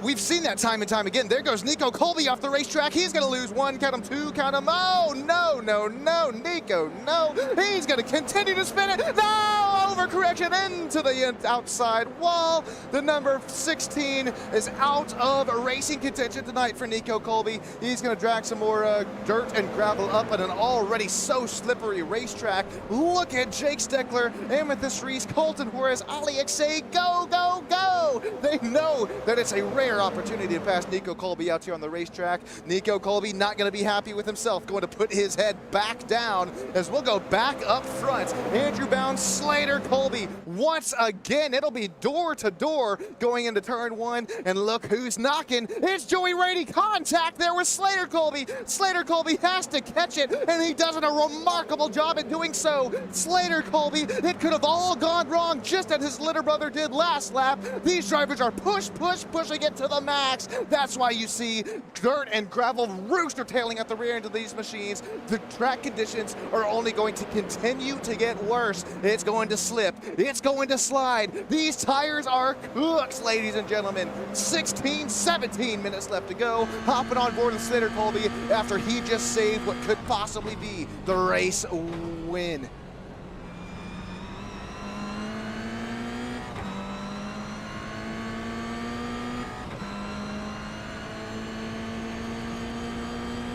We've seen that time and time again. There goes Nico Colby off the racetrack. He's going to lose one, count him two, count him. Oh, no, no, no, Nico, no. He's going to continue to spin it. No, overcorrection into the outside wall. The number 16 is out of racing contention tonight for Nico Colby. He's going to drag some more dirt and gravel up at an already so slippery racetrack. Look at Jake Steckler, Amethyst Reese, Colton Juarez, Ali Xay, go, go, go. They know that it's a rare opportunity to pass Nico Colby out here on the racetrack. Nico Colby not going to be happy with himself, going to put his head back down as we'll go back up front. Andrew Bound, Slater Colby once again. It'll be door to door going into turn one, and look who's knocking. It's Joey Rainey. Contact there with Slater Colby. Slater Colby has to catch it, and he does a remarkable job at doing so. Slater Colby, it could have all gone wrong just as his little brother did last lap. These drivers are pushing it to the max. That's why you see dirt and gravel rooster tailing at the rear end of these machines. The track conditions are only going to continue to get worse. It's going to slip. It's going to slide. These tires are cooked, ladies and gentlemen. 16, 17 minutes left to go. Hopping on board with Slater Colby after he just saved what could possibly be the race win.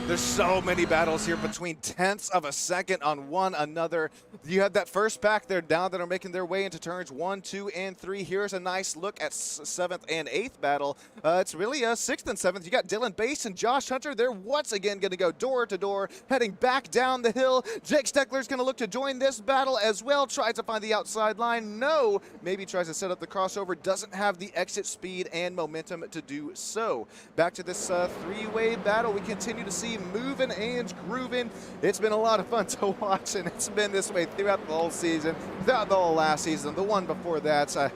There's so many battles here between tenths of a second on one another. You have that first pack there down that are making their way into turns 1, 2, and 3. Here's a nice look at 7th and 8th battle. It's really 6th and 7th. You got Dylan Bass and Josh Hunter. They're once again going to go door to door, heading back down the hill. Jake Steckler's going to look to join this battle as well. Tries to find the outside line. No. Maybe tries to set up the crossover. Doesn't have the exit speed and momentum to do so. Back to this three-way battle. We continue to see moving and grooving. It's been a lot of fun to watch, and it's been this way throughout the whole season, throughout the whole last season, the one before that.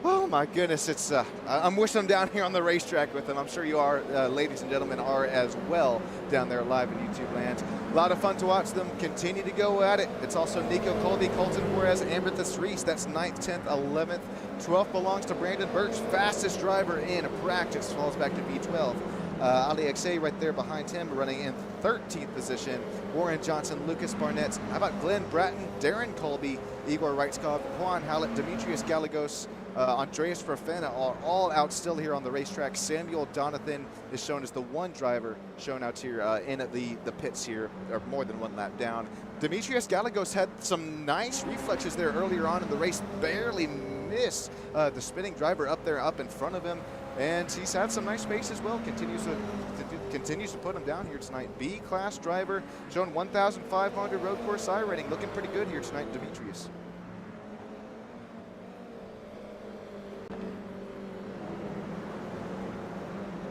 Oh my goodness, it's I'm wishing I'm down here on the racetrack with them. I'm sure you are, ladies and gentlemen, are as well down there live in YouTube land. A lot of fun to watch them continue to go at it. It's also Nico Colby, Colton Juarez, Amethyst Reese. That's 9th, 10th, 11th. 12th belongs to Brandon Birch, fastest driver in practice, falls back to B12. Ali Xay right there behind him, running in 13th position. Warren Johnson, Lucas Barnett. How about Glenn Bratton, Darren Colby, Igor Reitzkov, Juan Hallett, Demetrius Gallegos, Andreas Profena are all out still here on the racetrack. Samuel Donathan is shown as the one driver shown out here in the pits here, or more than one lap down. Demetrius Gallegos had some nice reflexes there earlier on in the race, barely missed the spinning driver up there up in front of him. And he's had some nice pace as well. Continues to put him down here tonight. B-class driver, showing 1,500 road course I rating. Looking pretty good here tonight, Demetrius.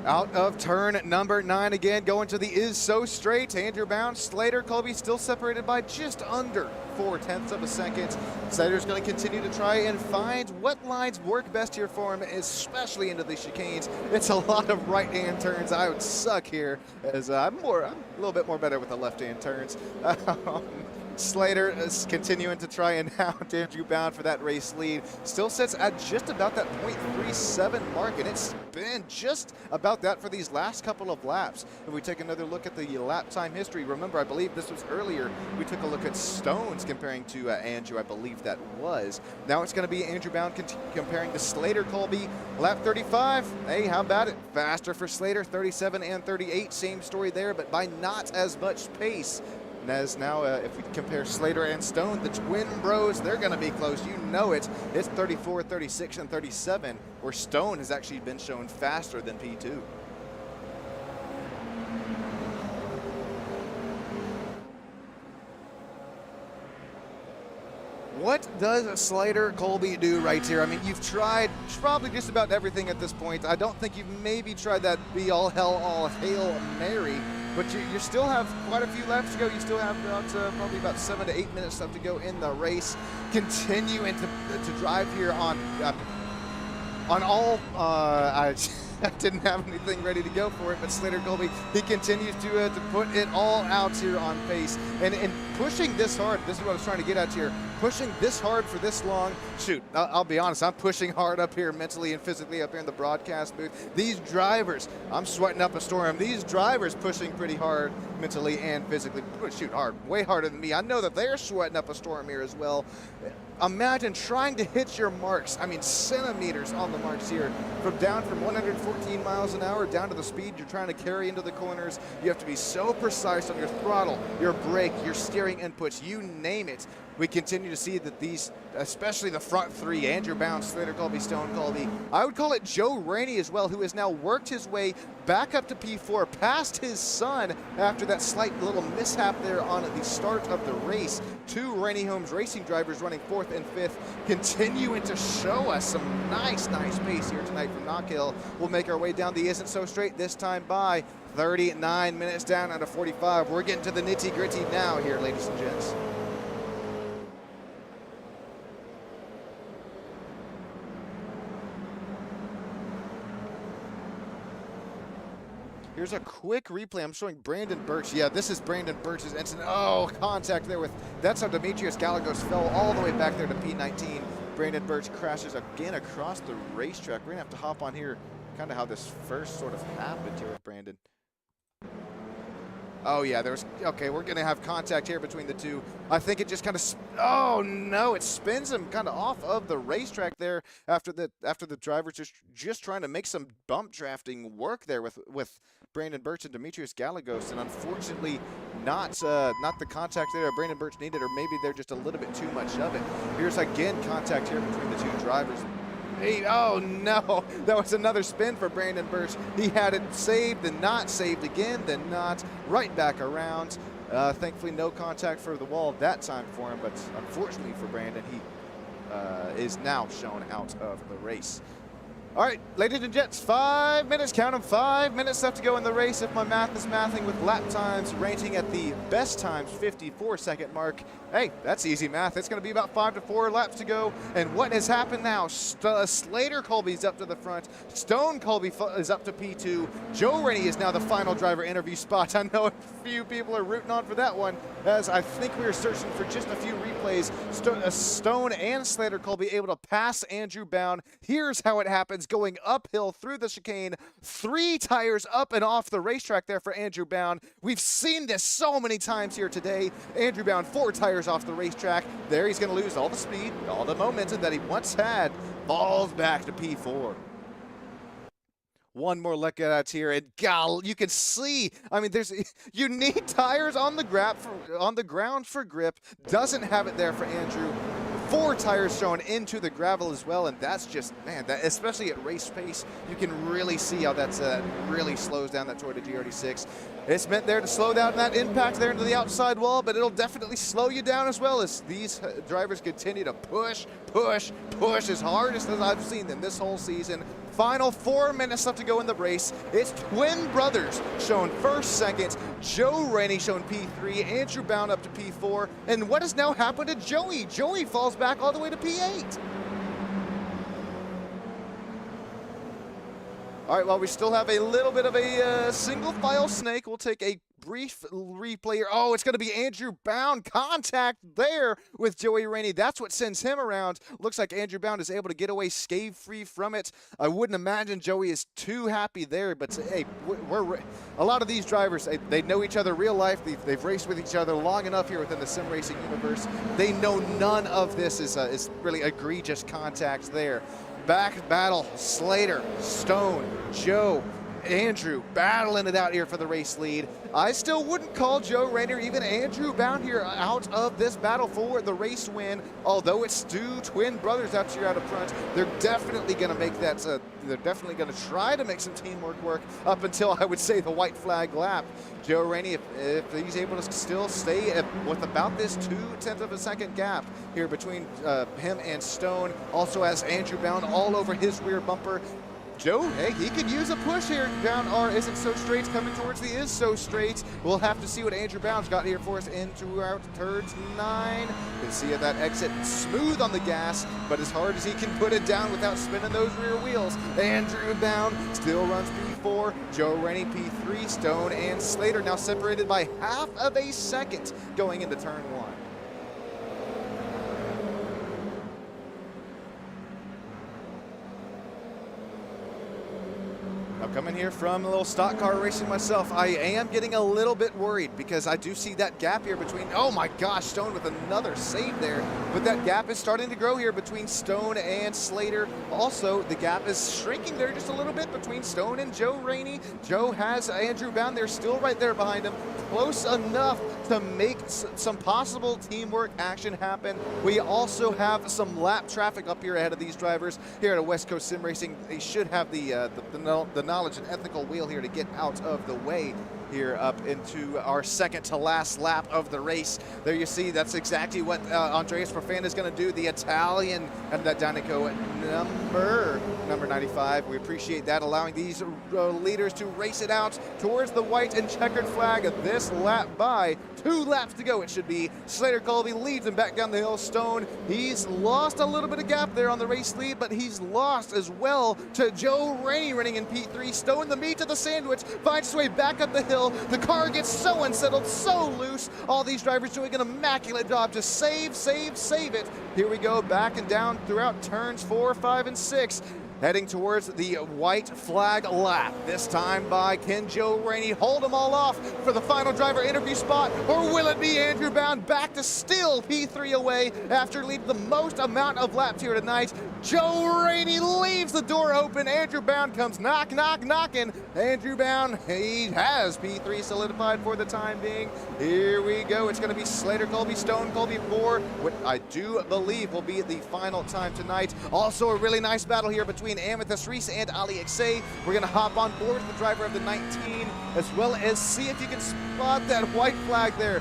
Out of turn number 9 again, going to the is so straight. Andrew Bound, Slater, Colby still separated by just under 0.4 of a second. Slater's going to continue to try and find what lines work best here for him, especially into the chicanes. It's a lot of right-hand turns. I would suck here, as I'm a little bit more better with the left-hand turns. Slater is continuing to try and hound Andrew Bound for that race lead. Still sits at just about that 0.37 mark, and it's been just about that for these last couple of laps. If we take another look at the lap time history, remember, I believe this was earlier, we took a look at Stones comparing to Andrew, I believe that was. Now it's going to be Andrew Bound comparing to Slater Colby. Lap 35, hey, how about it? Faster for Slater, 37 and 38, same story there, but by not as much pace. And as now, if we compare Slater and Stone, the twin bros, they're going to be close. You know it. It's 34, 36, and 37, where Stone has actually been shown faster than P2. What does Slater Colby do right here? I mean, you've tried probably just about everything at this point. I don't think you've maybe tried that be all hell, all Hail Mary But you still have quite a few laps to go. You still have probably about 7 to 8 minutes left to go in the race. Continuing to drive here on all. I didn't have anything ready to go for it, but Slater Colby, he continues to put it all out here on pace. And pushing this hard, this is what I was trying to get at here, pushing this hard for this long. Shoot, I'll be honest, I'm pushing hard up here mentally and physically up here in the broadcast booth. These drivers, I'm sweating up a storm. These drivers pushing pretty hard mentally and physically. Shoot, hard, way harder than me. I know that they're sweating up a storm here as well. Imagine trying to hit your marks, I mean centimeters on the marks here, from 114 miles an hour down to the speed you're trying to carry into the corners. You have to be so precise on your throttle, your brake, your steering inputs, you name it. We continue to see that these, especially the front three, Andrew Bound, Slater Colby, Stone Colby, I would call it Joe Rainey as well, who has now worked his way back up to P4, past his son after that slight little mishap there on the start of the race. Two Rainey Homes Racing drivers running 4th and 5th, continuing to show us some nice pace here tonight from Knockhill. We'll make our way down the Isn't So Straight this time by 39 minutes down out of 45. We're getting to the nitty gritty now here, ladies and gents. Here's a quick replay. I'm showing Brandon Birch. Yeah, this is Brandon Birch's instant. Oh, contact there with, that's how Demetrius Gallegos fell all the way back there to P19. Brandon Birch crashes again across the racetrack. We're gonna have to hop on here, kind of how this first sort of happened here with Brandon. Oh yeah, okay, we're gonna have contact here between the two. I think it just kind of, oh no, it spins him kind of off of the racetrack there after the driver just trying to make some bump drafting work there with Brandon Birch and Demetrius Gallegos, and unfortunately not the contact there Brandon Birch needed, or maybe they're just a little bit too much of it. Here's again contact here between the two drivers. Oh no, that was another spin for Brandon Birch. He had it saved, then not saved again, then not, right back around. Thankfully no contact for the wall that time for him, but unfortunately for Brandon, he is now shown out of the race. All right, ladies and gents, 5 minutes, count them, 5 minutes left to go in the race. If my math is mathing with lap times rating at the best times 54-second mark, hey, that's easy math. It's going to be about 5 to 4 laps to go. And what has happened now? Slater Colby's up to the front. Stone Colby is up to P2. Joe Rainey is now the final driver interview spot. I know a few people are rooting on for that one, as I think we are searching for just a few replays. Stone and Slater Colby able to pass Andrew Bound. Here's how it happens. Going uphill through the chicane, 3 tires up and off the racetrack there for Andrew Bound. We've seen this so many times here today. Andrew Bound 4 tires off the racetrack. There he's going to lose all the speed, all the momentum that he once had. Falls back to P4. One more look at it here, and God, you can see, I mean, you need tires on the ground for grip. Doesn't have it there for Andrew. 4 tires thrown into the gravel as well, and that's just, man, that, especially at race pace, you can really see how that's really slows down that Toyota GR86. It's meant there to slow down that impact there into the outside wall, but it'll definitely slow you down as well as these drivers continue to push as hard as I've seen them this whole season. Final 4 minutes left to go in the race. It's twin brothers shown first, second. Joe Rainey shown P3. Andrew Bound up to P4. And what has now happened to Joey? Joey falls back all the way to P8. All right, well, we still have a little bit of a single file snake. We'll take a brief replay here. Oh, it's going to be Andrew Bound. Contact there with Joey Rainey. That's what sends him around. Looks like Andrew Bound is able to get away scathe-free from it. I wouldn't imagine Joey is too happy there, but hey, a lot of these drivers, they know each other real life. They've raced with each other long enough here within the sim racing universe. They know none of this is really egregious contact there. Back battle, Slater, Stone, Joe, Andrew battling it out here for the race lead. I still wouldn't call Joe Rainey or even Andrew Bound here out of this battle for the race win. Although it's 2 twin brothers out here out of front, they're definitely going to make that. They're definitely going to try to make some teamwork work up until, I would say, the white flag lap. Joe Rainey, if he's able to still stay with about this 0.2 of a second gap here between him and Stone, also has Andrew Bound all over his rear bumper. Joe, hey, he could use a push here down our Isn't So Straight, coming towards the Is So Straight. We'll have to see what Andrew Bound's got here for us into our turns 9. You can see at that exit, smooth on the gas, but as hard as he can put it down without spinning those rear wheels. Andrew Bound still runs P4, Joe Rainey P3, Stone and Slater now separated by half of a second going into turn 1. I'm coming here from a little stock car racing myself. I am getting a little bit worried because I do see that gap here between, oh my gosh, Stone with another save there. But that gap is starting to grow here between Stone and Slater. Also, the gap is shrinking there just a little bit between Stone and Joe Rainey. Joe has Andrew Bound there, still right there behind him. Close enough to make some possible teamwork action happen. We also have some lap traffic up here ahead of these drivers here at West Coast Sim Racing. They should have the knowledge and ethical wheel here to get out of the way here up into our second to last lap of the race. There you see, that's exactly what Andreas Profana is going to do, the Italian and that Danico number 95. We appreciate that, allowing these leaders to race it out towards the white and checkered flag of this lap by 2 laps to go. It should be Slater Colby leads him back down the hill. Stone, he's lost a little bit of gap there on the race lead, but he's lost as well to Joe Rainey running in P3. Stone, the meat of the sandwich, finds his way back up the hill. The car gets so unsettled, so loose. All these drivers doing an immaculate job to save it. Here we go, back and down throughout turns 4, 5, and 6. Heading towards the white flag lap. This time by can Joe Rainey hold them all off for the final driver interview spot, or will it be Andrew Bound back to still P3 away after leading the most amount of laps here tonight? Joe Rainey leaves the door open. Andrew Bound comes knocking. Andrew Bound, he has P3 solidified for the time being. Here we go. It's going to be Slater Colby, Stone Colby 4, what I do believe will be the final time tonight. Also a really nice battle here between Amethyst Reese and Ali Xay. We're going to hop on board with the driver of the 19, as well as see if you can spot that white flag there.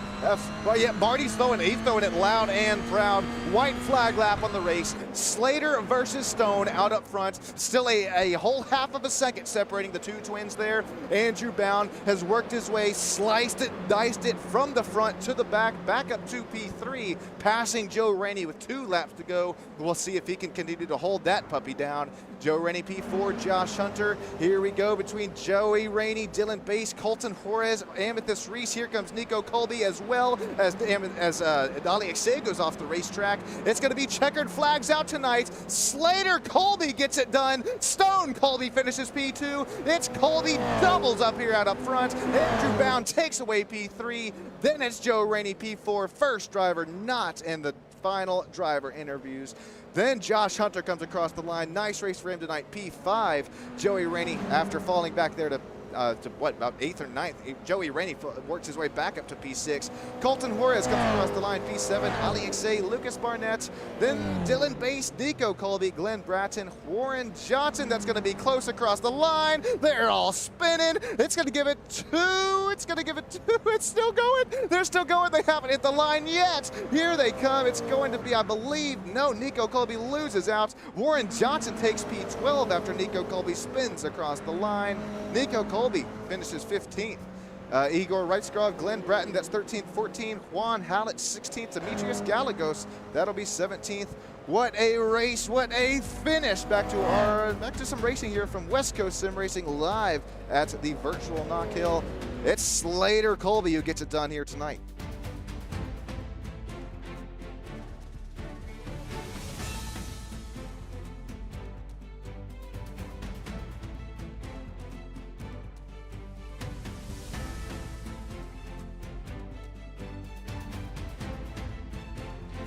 Well, yeah, Marty's throwing it loud and proud. White flag lap on the race. Slater versus Stone out up front. Still a whole half of a second separating the 2 twins there. Andrew Bound has worked his way, sliced it, diced it from the front to the back up to P3, passing Joe Rainey with 2 laps to go. We'll see if he can continue to hold that puppy down. Joe Rainey P4, Josh Hunter. Here we go between Joey Rainey, Dylan Bass, Colton Juarez, Amethyst Reese. Here comes Nico Colby as well as Ali Xay goes off the racetrack. It's going to be checkered flags out tonight. Slater Colby gets it done. Stone Colby finishes P2. It's Colby doubles up here out up front. Andrew Bound takes away P3. Then it's Joe Rainey P4, first driver not in the final driver interviews. Then Josh Hunter comes across the line. Nice race for him tonight, P5. Joey Rainey, after falling back there to what, about 8th or 9th. Joey Rainey works his way back up to P6. Colton Juarez comes across the line, P7. Ali Xay, Lucas Barnett, then Dylan Bass, Nico Colby, Glenn Bratton, Warren Johnson. That's going to be close across the line. They're all spinning. It's going to give it 2. It's going to give it 2. It's still going. They're still going. They haven't hit the line yet. Here they come. It's going to be, I believe, no, Nico Colby loses out. Warren Johnson takes P12 after Nico Colby spins across the line. Nico Colby finishes 15th. Igor Reitsgrove, Glenn Bratton, that's 13th, 14th. Juan Hallett, 16th. Demetrius Galagos, that'll be 17th. What a race, what a finish. Back to some racing here from West Coast Sim Racing live at the virtual Knockhill. It's Slater Colby who gets it done here tonight.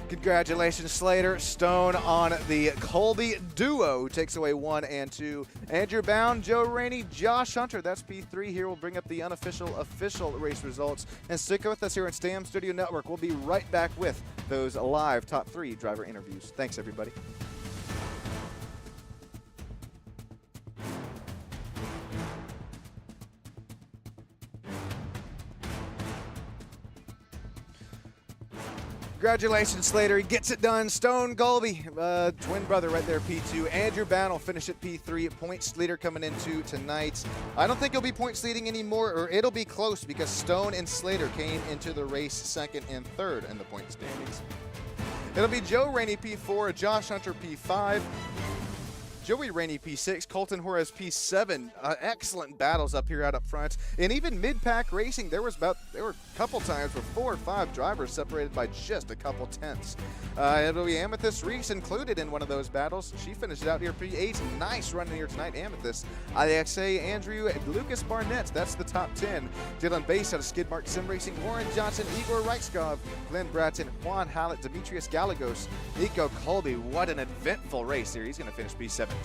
Congratulations, Slater. Stone on the Colby duo, who takes away 1 and 2. Andrew Bound, Joe Rainey, Josh Hunter. That's P3 here. We'll bring up the unofficial, official race results. And stick with us here on Stam Studio Network. We'll be right back with those live top 3 driver interviews. Thanks, everybody. Congratulations, Slater. He gets it done. Stone Gulby, twin brother right there, P2. Andrew Bann will finish at P3. Points leader coming into tonight. I don't think he'll be points leading anymore, or it'll be close because Stone and Slater came into the race second and third in the point standings. It'll be Joe Rainey P4, Josh Hunter P5, Joey Rainey P6, Colton Juarez P7. Excellent battles up here out up front. And even mid-pack racing, there were a couple times where 4 or 5 drivers separated by just a couple tenths. It'll be Amethyst Reese included in one of those battles. She finished out here P8. Nice run here tonight, Amethyst. IXA Andrew Lucas Barnett, that's the top 10. Dylan Bass out of Skidmark Sim Racing, Warren Johnson, Igor Reichskov, Glenn Bratton, Juan Hallett, Demetrius Galagos, Nico Colby. What an eventful race here. He's going to finish P17.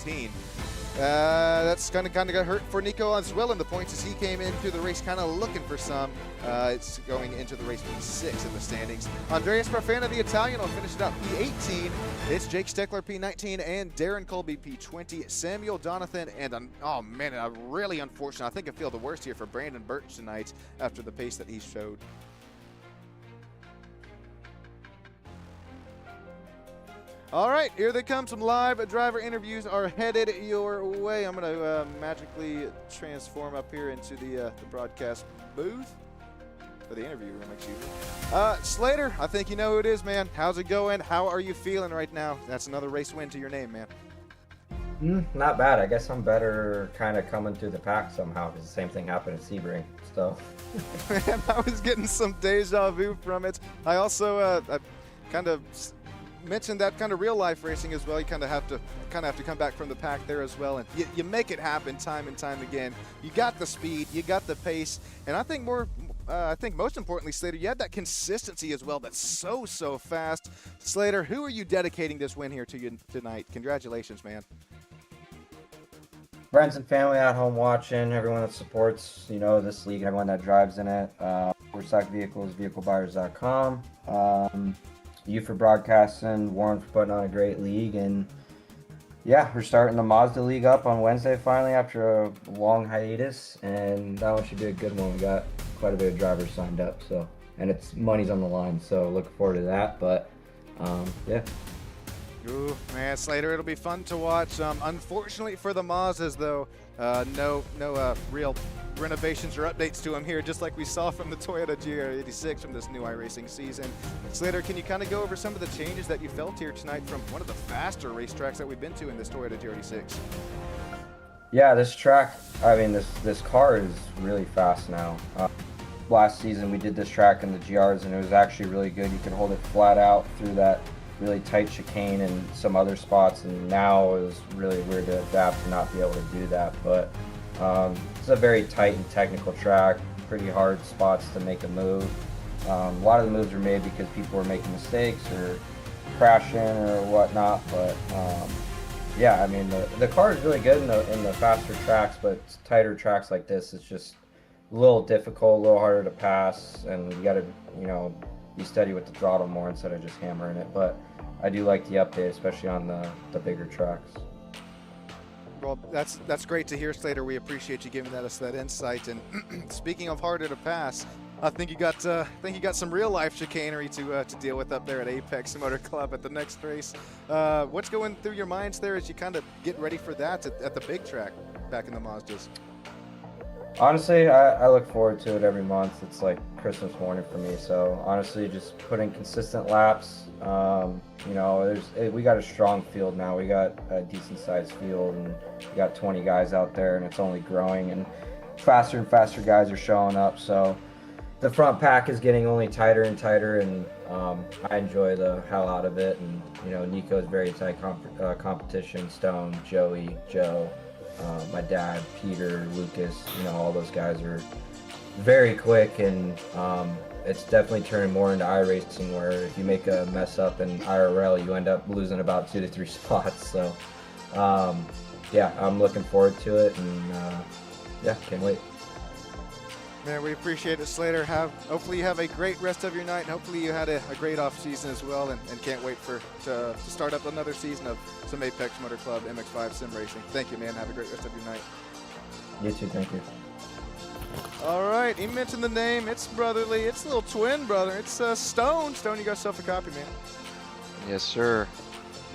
That's kind of got hurt for Nico as well in the points as he came into the race kind of looking for some. It's going into the race P6 in the standings. Andreas Profana, the Italian, will finish it out P18. It's Jake Steckler P19 and Darren Colby P20. Samuel Donathan and, oh man, really unfortunate. I think I feel the worst here for Brandon Birch tonight after the pace that he showed. All right, here they come. Some live driver interviews are headed your way. I'm going to magically transform up here into the broadcast booth for the interview room, excuse me. Slater, I think you know who it is, man. How's it going? How are you feeling right now? That's another race win to your name, man. Not bad. I guess I'm better kind of coming through the pack somehow because the same thing happened at Sebring. So. Man, I was getting some deja vu from it. I also I kind of mentioned that kind of real life racing as well. You kind of have to come back from the pack there as well, and you make it happen time and time again. You got the speed, you got the pace, and I think most importantly, Slater, you had that consistency as well. That's so fast. Slater, who are you dedicating this win here to tonight? Congratulations, man. Friends and family at home watching, everyone that supports, this league, everyone that drives in it. Stock Vehicles, vehiclebuyers.com. You for broadcasting, Warren for putting on a great league, and yeah, we're starting the Mazda League up on Wednesday finally after a long hiatus, and that one should be a good one. We got quite a bit of drivers signed up, so, and it's money's on the line, so looking forward to that. But yeah. Ooh, man, Slater, it'll be fun to watch. Unfortunately for the Mazdas, though, no real renovations or updates to them here, just like we saw from the Toyota GR86 from this new iRacing season. Slater, can you kind of go over some of the changes that you felt here tonight from one of the faster racetracks that we've been to in this Toyota GR86? Yeah, this track, I mean, this car is really fast now. Last season we did this track in the GRs and it was actually really good. You could hold it flat out through that really tight chicane and some other spots, and now it was really weird to adapt to not be able to do that. But it's a very tight and technical track, pretty hard spots to make a move. A lot of the moves were made because people were making mistakes or crashing or whatnot, but yeah, I mean the car is really good in the faster tracks, but tighter tracks like this, it's just a little difficult, a little harder to pass, and you got to be steady with the throttle more instead of just hammering it. But I do like the update, especially on the bigger tracks. Well, that's great to hear, Slater. We appreciate you giving us that insight. And speaking of harder to pass, I think you got some real life chicanery to deal with up there at Apex Motor Club at the next race. What's going through your minds there as you kind of get ready for that at the big track back in the Mazdas? Honestly, I look forward to it every month. It's like Christmas morning for me. So honestly, just putting consistent laps. We got a strong field now. We got a decent sized field, and we got 20 guys out there, and it's only growing. And faster and faster guys are showing up. So the front pack is getting only tighter and tighter, and I enjoy the hell out of it. And Nico's very tight competition. Stone, Joey, Joe. My dad, Peter, Lucas, all those guys are very quick, and it's definitely turning more into iRacing, where if you make a mess up in IRL, you end up losing about 2 to 3 spots. So, yeah, I'm looking forward to it, and yeah, can't wait. Man, we appreciate it, Slater. Hopefully you have a great rest of your night, and hopefully you had a great off season as well, and can't wait to start up another season of some Apex Motor Club MX5 sim racing. Thank you, man. Have a great rest of your night. You too. Thank you. All right, he mentioned the name. It's brotherly. It's little twin brother. It's Stone. Stone, you got yourself a copy, man. Yes, sir.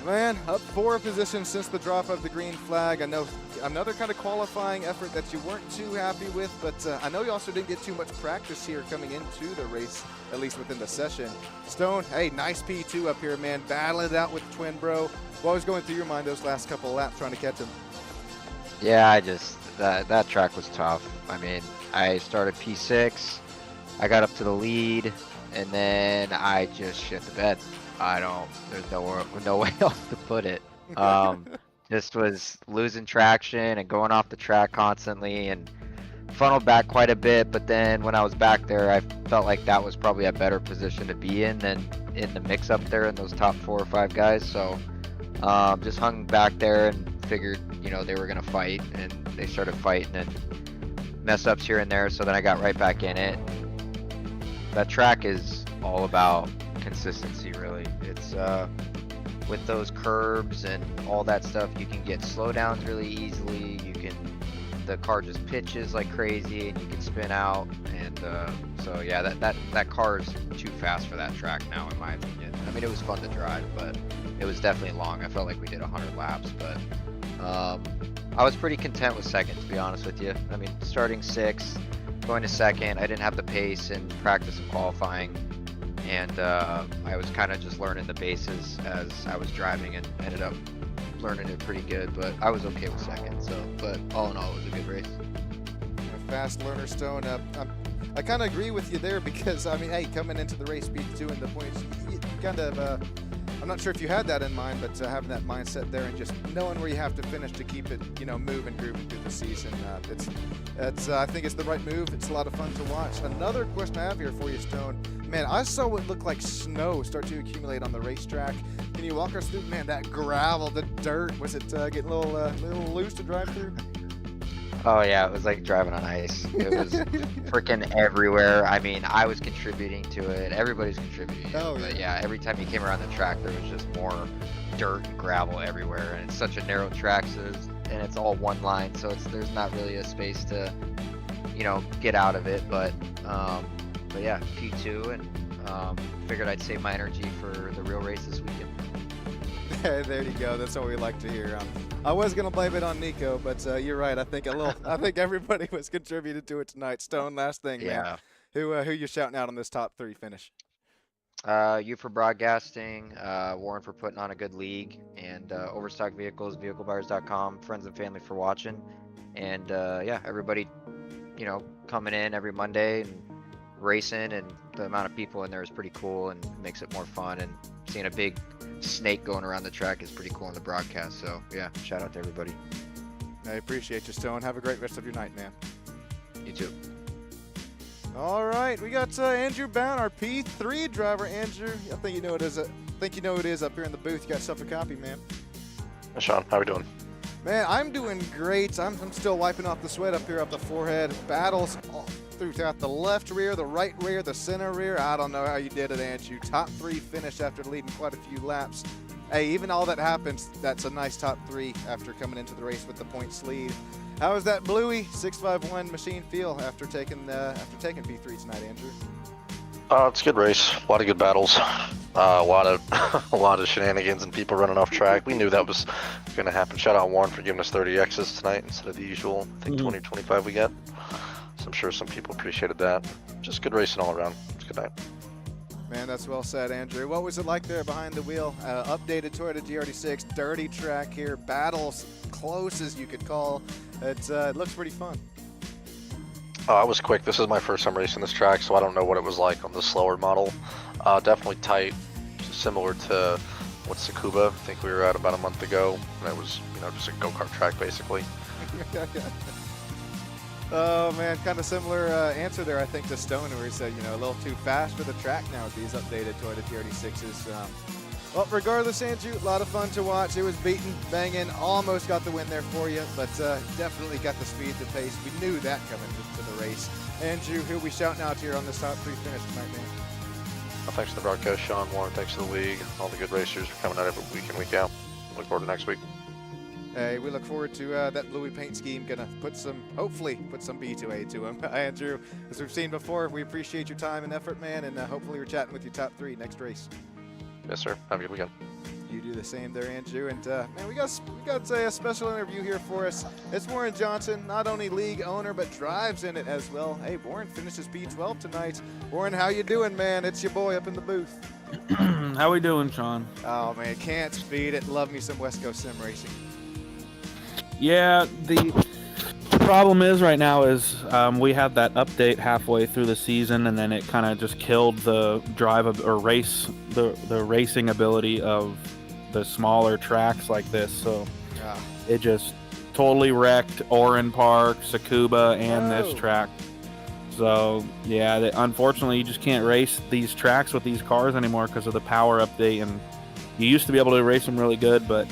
Man, up 4 positions since the drop of the green flag. I know another kind of qualifying effort that you weren't too happy with, but I know you also didn't get too much practice here coming into the race, at least within the session. Stone, hey, nice P2 up here, man. Battling it out with twin bro. What was going through your mind those last couple of laps trying to catch him? Yeah, that track was tough. I mean, I started P6, I got up to the lead, and then I just shit the bed. There's no way else to put it. Just was losing traction and going off the track constantly and funneled back quite a bit. But then when I was back there, I felt like that was probably a better position to be in than in the mix up there in those top 4 or 5 guys. So just hung back there and figured, they were gonna fight, and they started fighting and mess ups here and there. So then I got right back in it. That track is all about consistency, really. It's with those curbs and all that stuff, you can get slowdowns really easily. The car just pitches like crazy and you can spin out, and so yeah, that car is too fast for that track now, in my opinion. I mean, it was fun to drive, but it was definitely long. I felt like we did 100 laps, but I was pretty content with second, to be honest with you. I mean, starting 6th, going to second, I didn't have the pace in practice and qualifying, and I was kind of just learning the bases as I was driving and ended up learning it pretty good, but I was okay with second. So, but all in all, it was a good race. A fast learner, Stone. I kind of agree with you there because, I mean, hey, coming into the race, P2 and the points, you kind of, I'm not sure if you had that in mind, but having that mindset there and just knowing where you have to finish to keep it, moving, grooving through the season, it's I think it's the right move. It's a lot of fun to watch. Another question I have here for you, Stone. Man, I saw what looked like snow start to accumulate on the racetrack. Can you walk us through, man, that gravel, the dirt? Was it getting a little loose to drive through? Oh yeah, it was like driving on ice. It was freaking everywhere. I mean, I was contributing to it. Everybody's contributing. Oh, but yeah, every time you came around the track, there was just more dirt and gravel everywhere. And it's such a narrow track, and it's all one line, so there's not really a space to, get out of it. But yeah, P2, and figured I'd save my energy for the real race this weekend. There you go. That's what we like to hear. I was gonna blame it on Nico, but you're right. I think everybody was contributed to it tonight. Stone, last thing, man. Who you shouting out on this top 3 finish? You for broadcasting, Warren for putting on a good league, and Overstock Vehicles, vehiclebuyers.com, friends and family for watching, and yeah, everybody, coming in every Monday and racing, and the amount of people in there is pretty cool and makes it more fun, and seeing a big snake going around the track is pretty cool in the broadcast. So yeah, shout out to everybody. I appreciate you, Stone. Have a great rest of your night, man. You too. All right, we got Andrew Bound, our P3 driver. Andrew, I think you know it is. Who it is up here in the booth. You got yourself a copy, man. Hey, Sean, how we doing? Man, I'm doing great. I'm still wiping off the sweat up here up the forehead. Battles all throughout the left rear, the right rear, the center rear. I don't know how you did it, Andrew. Top 3 finish after leading quite a few laps. Hey, even all that happens, that's a nice top 3 after coming into the race with the points lead. How was that Bluey 651 machine feel after taking P3 tonight, Andrew? It's a good race. A lot of good battles. A lot of shenanigans and people running off track. We knew that was going to happen. Shout out Warren for giving us 30Xs tonight instead of the usual, I think 20 or 25 we get. So I'm sure some people appreciated that. Just good racing all around. It's a good night. Man, that's well said, Andrew. What was it like there behind the wheel? Updated Toyota GR86, dirty track here, battles close as you could call. It looks pretty fun. I was quick. This is my first time racing this track, so I don't know what it was like on the slower model. Definitely tight, similar to what Tsukuba, I think we were at about a month ago. And it was, just a go-kart track basically. Oh man, kind of similar answer there, I think, to Stone, where he said, a little too fast for the track now with these updated Toyota GR86s. Well, regardless, Andrew, a lot of fun to watch. It was beaten, banging, almost got the win there for you, but definitely got the speed, the pace. We knew that coming to the race. Andrew, who we shouting out here on this top 3 finish tonight, man? Well, thanks to the broadcast, Sean, Warren, thanks to the league, all the good racers for coming out every week in, week out. Look forward to next week. Hey, we look forward to that bluey paint scheme. Gonna hopefully put some B2A to him. Andrew, as we've seen before, we appreciate your time and effort, man, and hopefully we're chatting with your top 3 next race. Yes, sir. Have a good weekend. You do the same there, Andrew. And man, we got a special interview here for us. It's Warren Johnson, not only league owner but drives in it as well. Hey, Warren finishes B12 tonight. Warren, how you doing, man? It's your boy up in the booth. How we doing, Sean? Oh man, can't beat it. Love me some West Coast sim racing. Yeah, the problem is right now is we had that update halfway through the season, and then it kind of just killed the the racing ability of the smaller tracks like this. So it just totally wrecked Oran Park, Sakuba, and this track. So yeah, unfortunately, you just can't race these tracks with these cars anymore because of the power update. And you used to be able to race them really good, but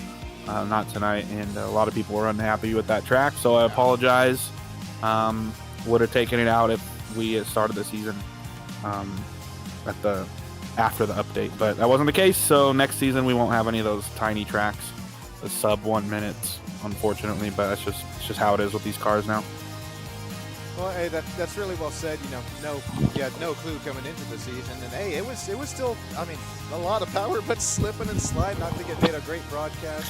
not tonight, and a lot of people were unhappy with that track, so I apologize. Would have taken it out if we had started the season after the update, but that wasn't the case, so next season we won't have any of those tiny tracks, the sub 1 minutes, unfortunately, but it's just how it is with these cars now. Well, hey, that's really well said. You had no clue coming into the season, and hey, it was still, I mean, a lot of power, but slipping and sliding. I think it made a great broadcast.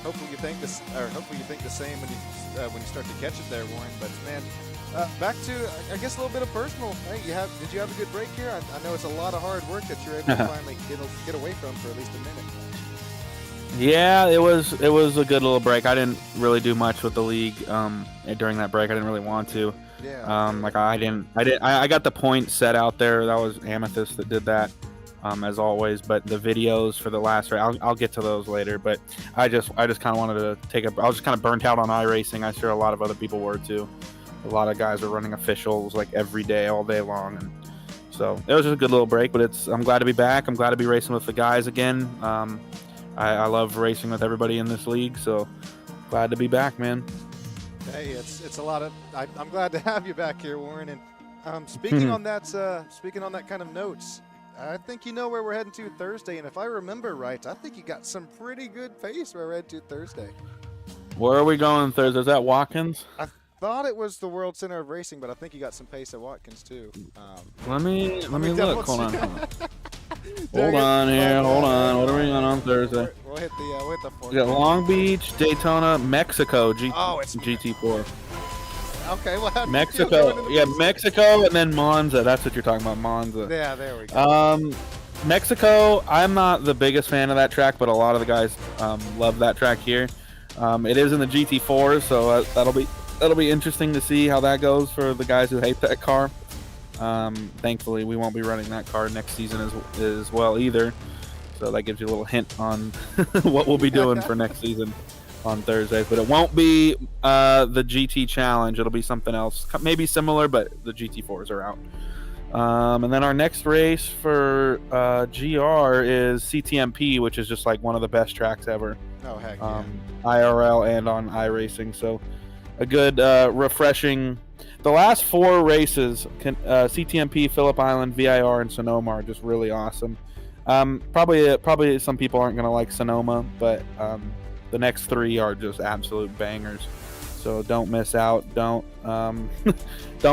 Hopefully you think the same when you start to catch it there, Warren. But man, back to I guess a little bit of personal. Hey, did you have a good break here? I know it's a lot of hard work that you're able to finally get away from for at least a minute. Yeah, it was a good little break. I didn't really do much with the league during that break. I didn't really want to. Yeah. Like I got the points set out there. That was Amethyst that did that, as always. But the videos for the last race, I'll get to those later. But I just kind of wanted to I was just kind of burnt out on iRacing. I'm sure a lot of other people were too. A lot of guys are running officials like every day, all day long, and so it was just a good little break. But I'm glad to be back. I'm glad to be racing with the guys again. I love racing with everybody in this league, so glad to be back, man. Hey, it's a lot of. I'm glad to have you back here, Warren. And speaking on that kind of notes, I think you know where we're heading to Thursday. And if I remember right, I think you got some pretty good pace where we're heading to Thursday. Where are we going Thursday? Is that Watkins? I thought it was the World Center of Racing, but I think you got some pace at Watkins too. Let me look. Hold on. Hold on here. Hold on. What are we on Thursday? We'll hit the We got Long Beach, Daytona, Mexico, it's GT4. Okay, well, Mexico. Yeah, Mexico, and then Monza. That's what you're talking about, Monza. Yeah, there we go. Mexico, I'm not the biggest fan of that track, but a lot of the guys love that track here. It is in the GT4, so that'll be interesting to see how that goes for the guys who hate that car. Thankfully, we won't be running that car next season as well either. So that gives you a little hint on what we'll be doing for next season on Thursdays. But it won't be the GT Challenge. It'll be something else, maybe similar, but the GT4s are out. And then our next race for GR is CTMP, which is just like one of the best tracks ever. Oh, heck yeah. IRL and on iRacing. So a good refreshing. The last 4 races, CTMP, Phillip Island, VIR, and Sonoma are just really awesome. Probably some people aren't going to like Sonoma, but the next 3 are just absolute bangers. So don't miss out. Don't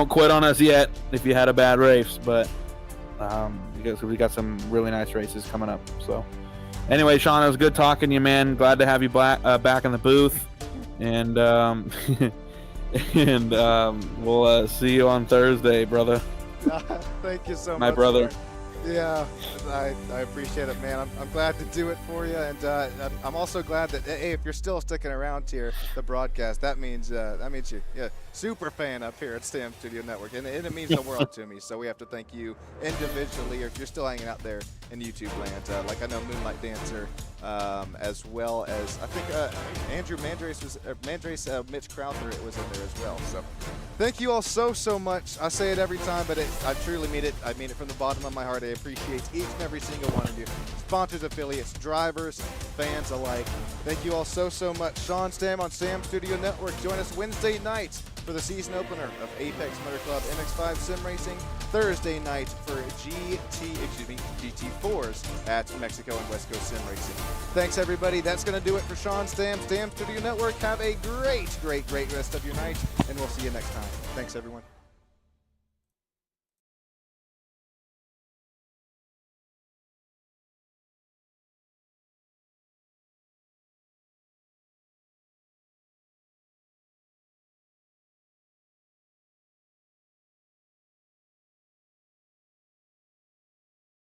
quit on us yet if you had a bad race, but because we got some really nice races coming up. So anyway, Sean, it was good talking to you, man. Glad to have you back in the booth, and we'll see you on Thursday, brother. Thank you so much, my brother. Yeah, I appreciate it, man. I'm glad to do it for you, and I'm also glad that hey, if you're still sticking around here, the broadcast, that means you're super fan up here at Stam Studio Network, and it means the world to me. So we have to thank you individually, or if you're still hanging out there in YouTube land, like I know Moonlight Dancer, as well as I think Andrew Mandrace Mitch Crowther was in there as well. So thank you all so much. I say it every time, but I truly mean it. I mean it from the bottom of my heart. I appreciate each and every single one of you. Sponsors, affiliates, drivers, fans alike. Thank you all so much. Sean Stam on Stam Studio Network. Join us Wednesday night for the season opener of Apex Motor Club MX5 Sim Racing Thursday night for GT4s at Mexico and West Coast Sim Racing. Thanks, everybody. That's going to do it for Sean Stam, Stam Studio Network. Have a great rest of your night, and we'll see you next time. Thanks, everyone.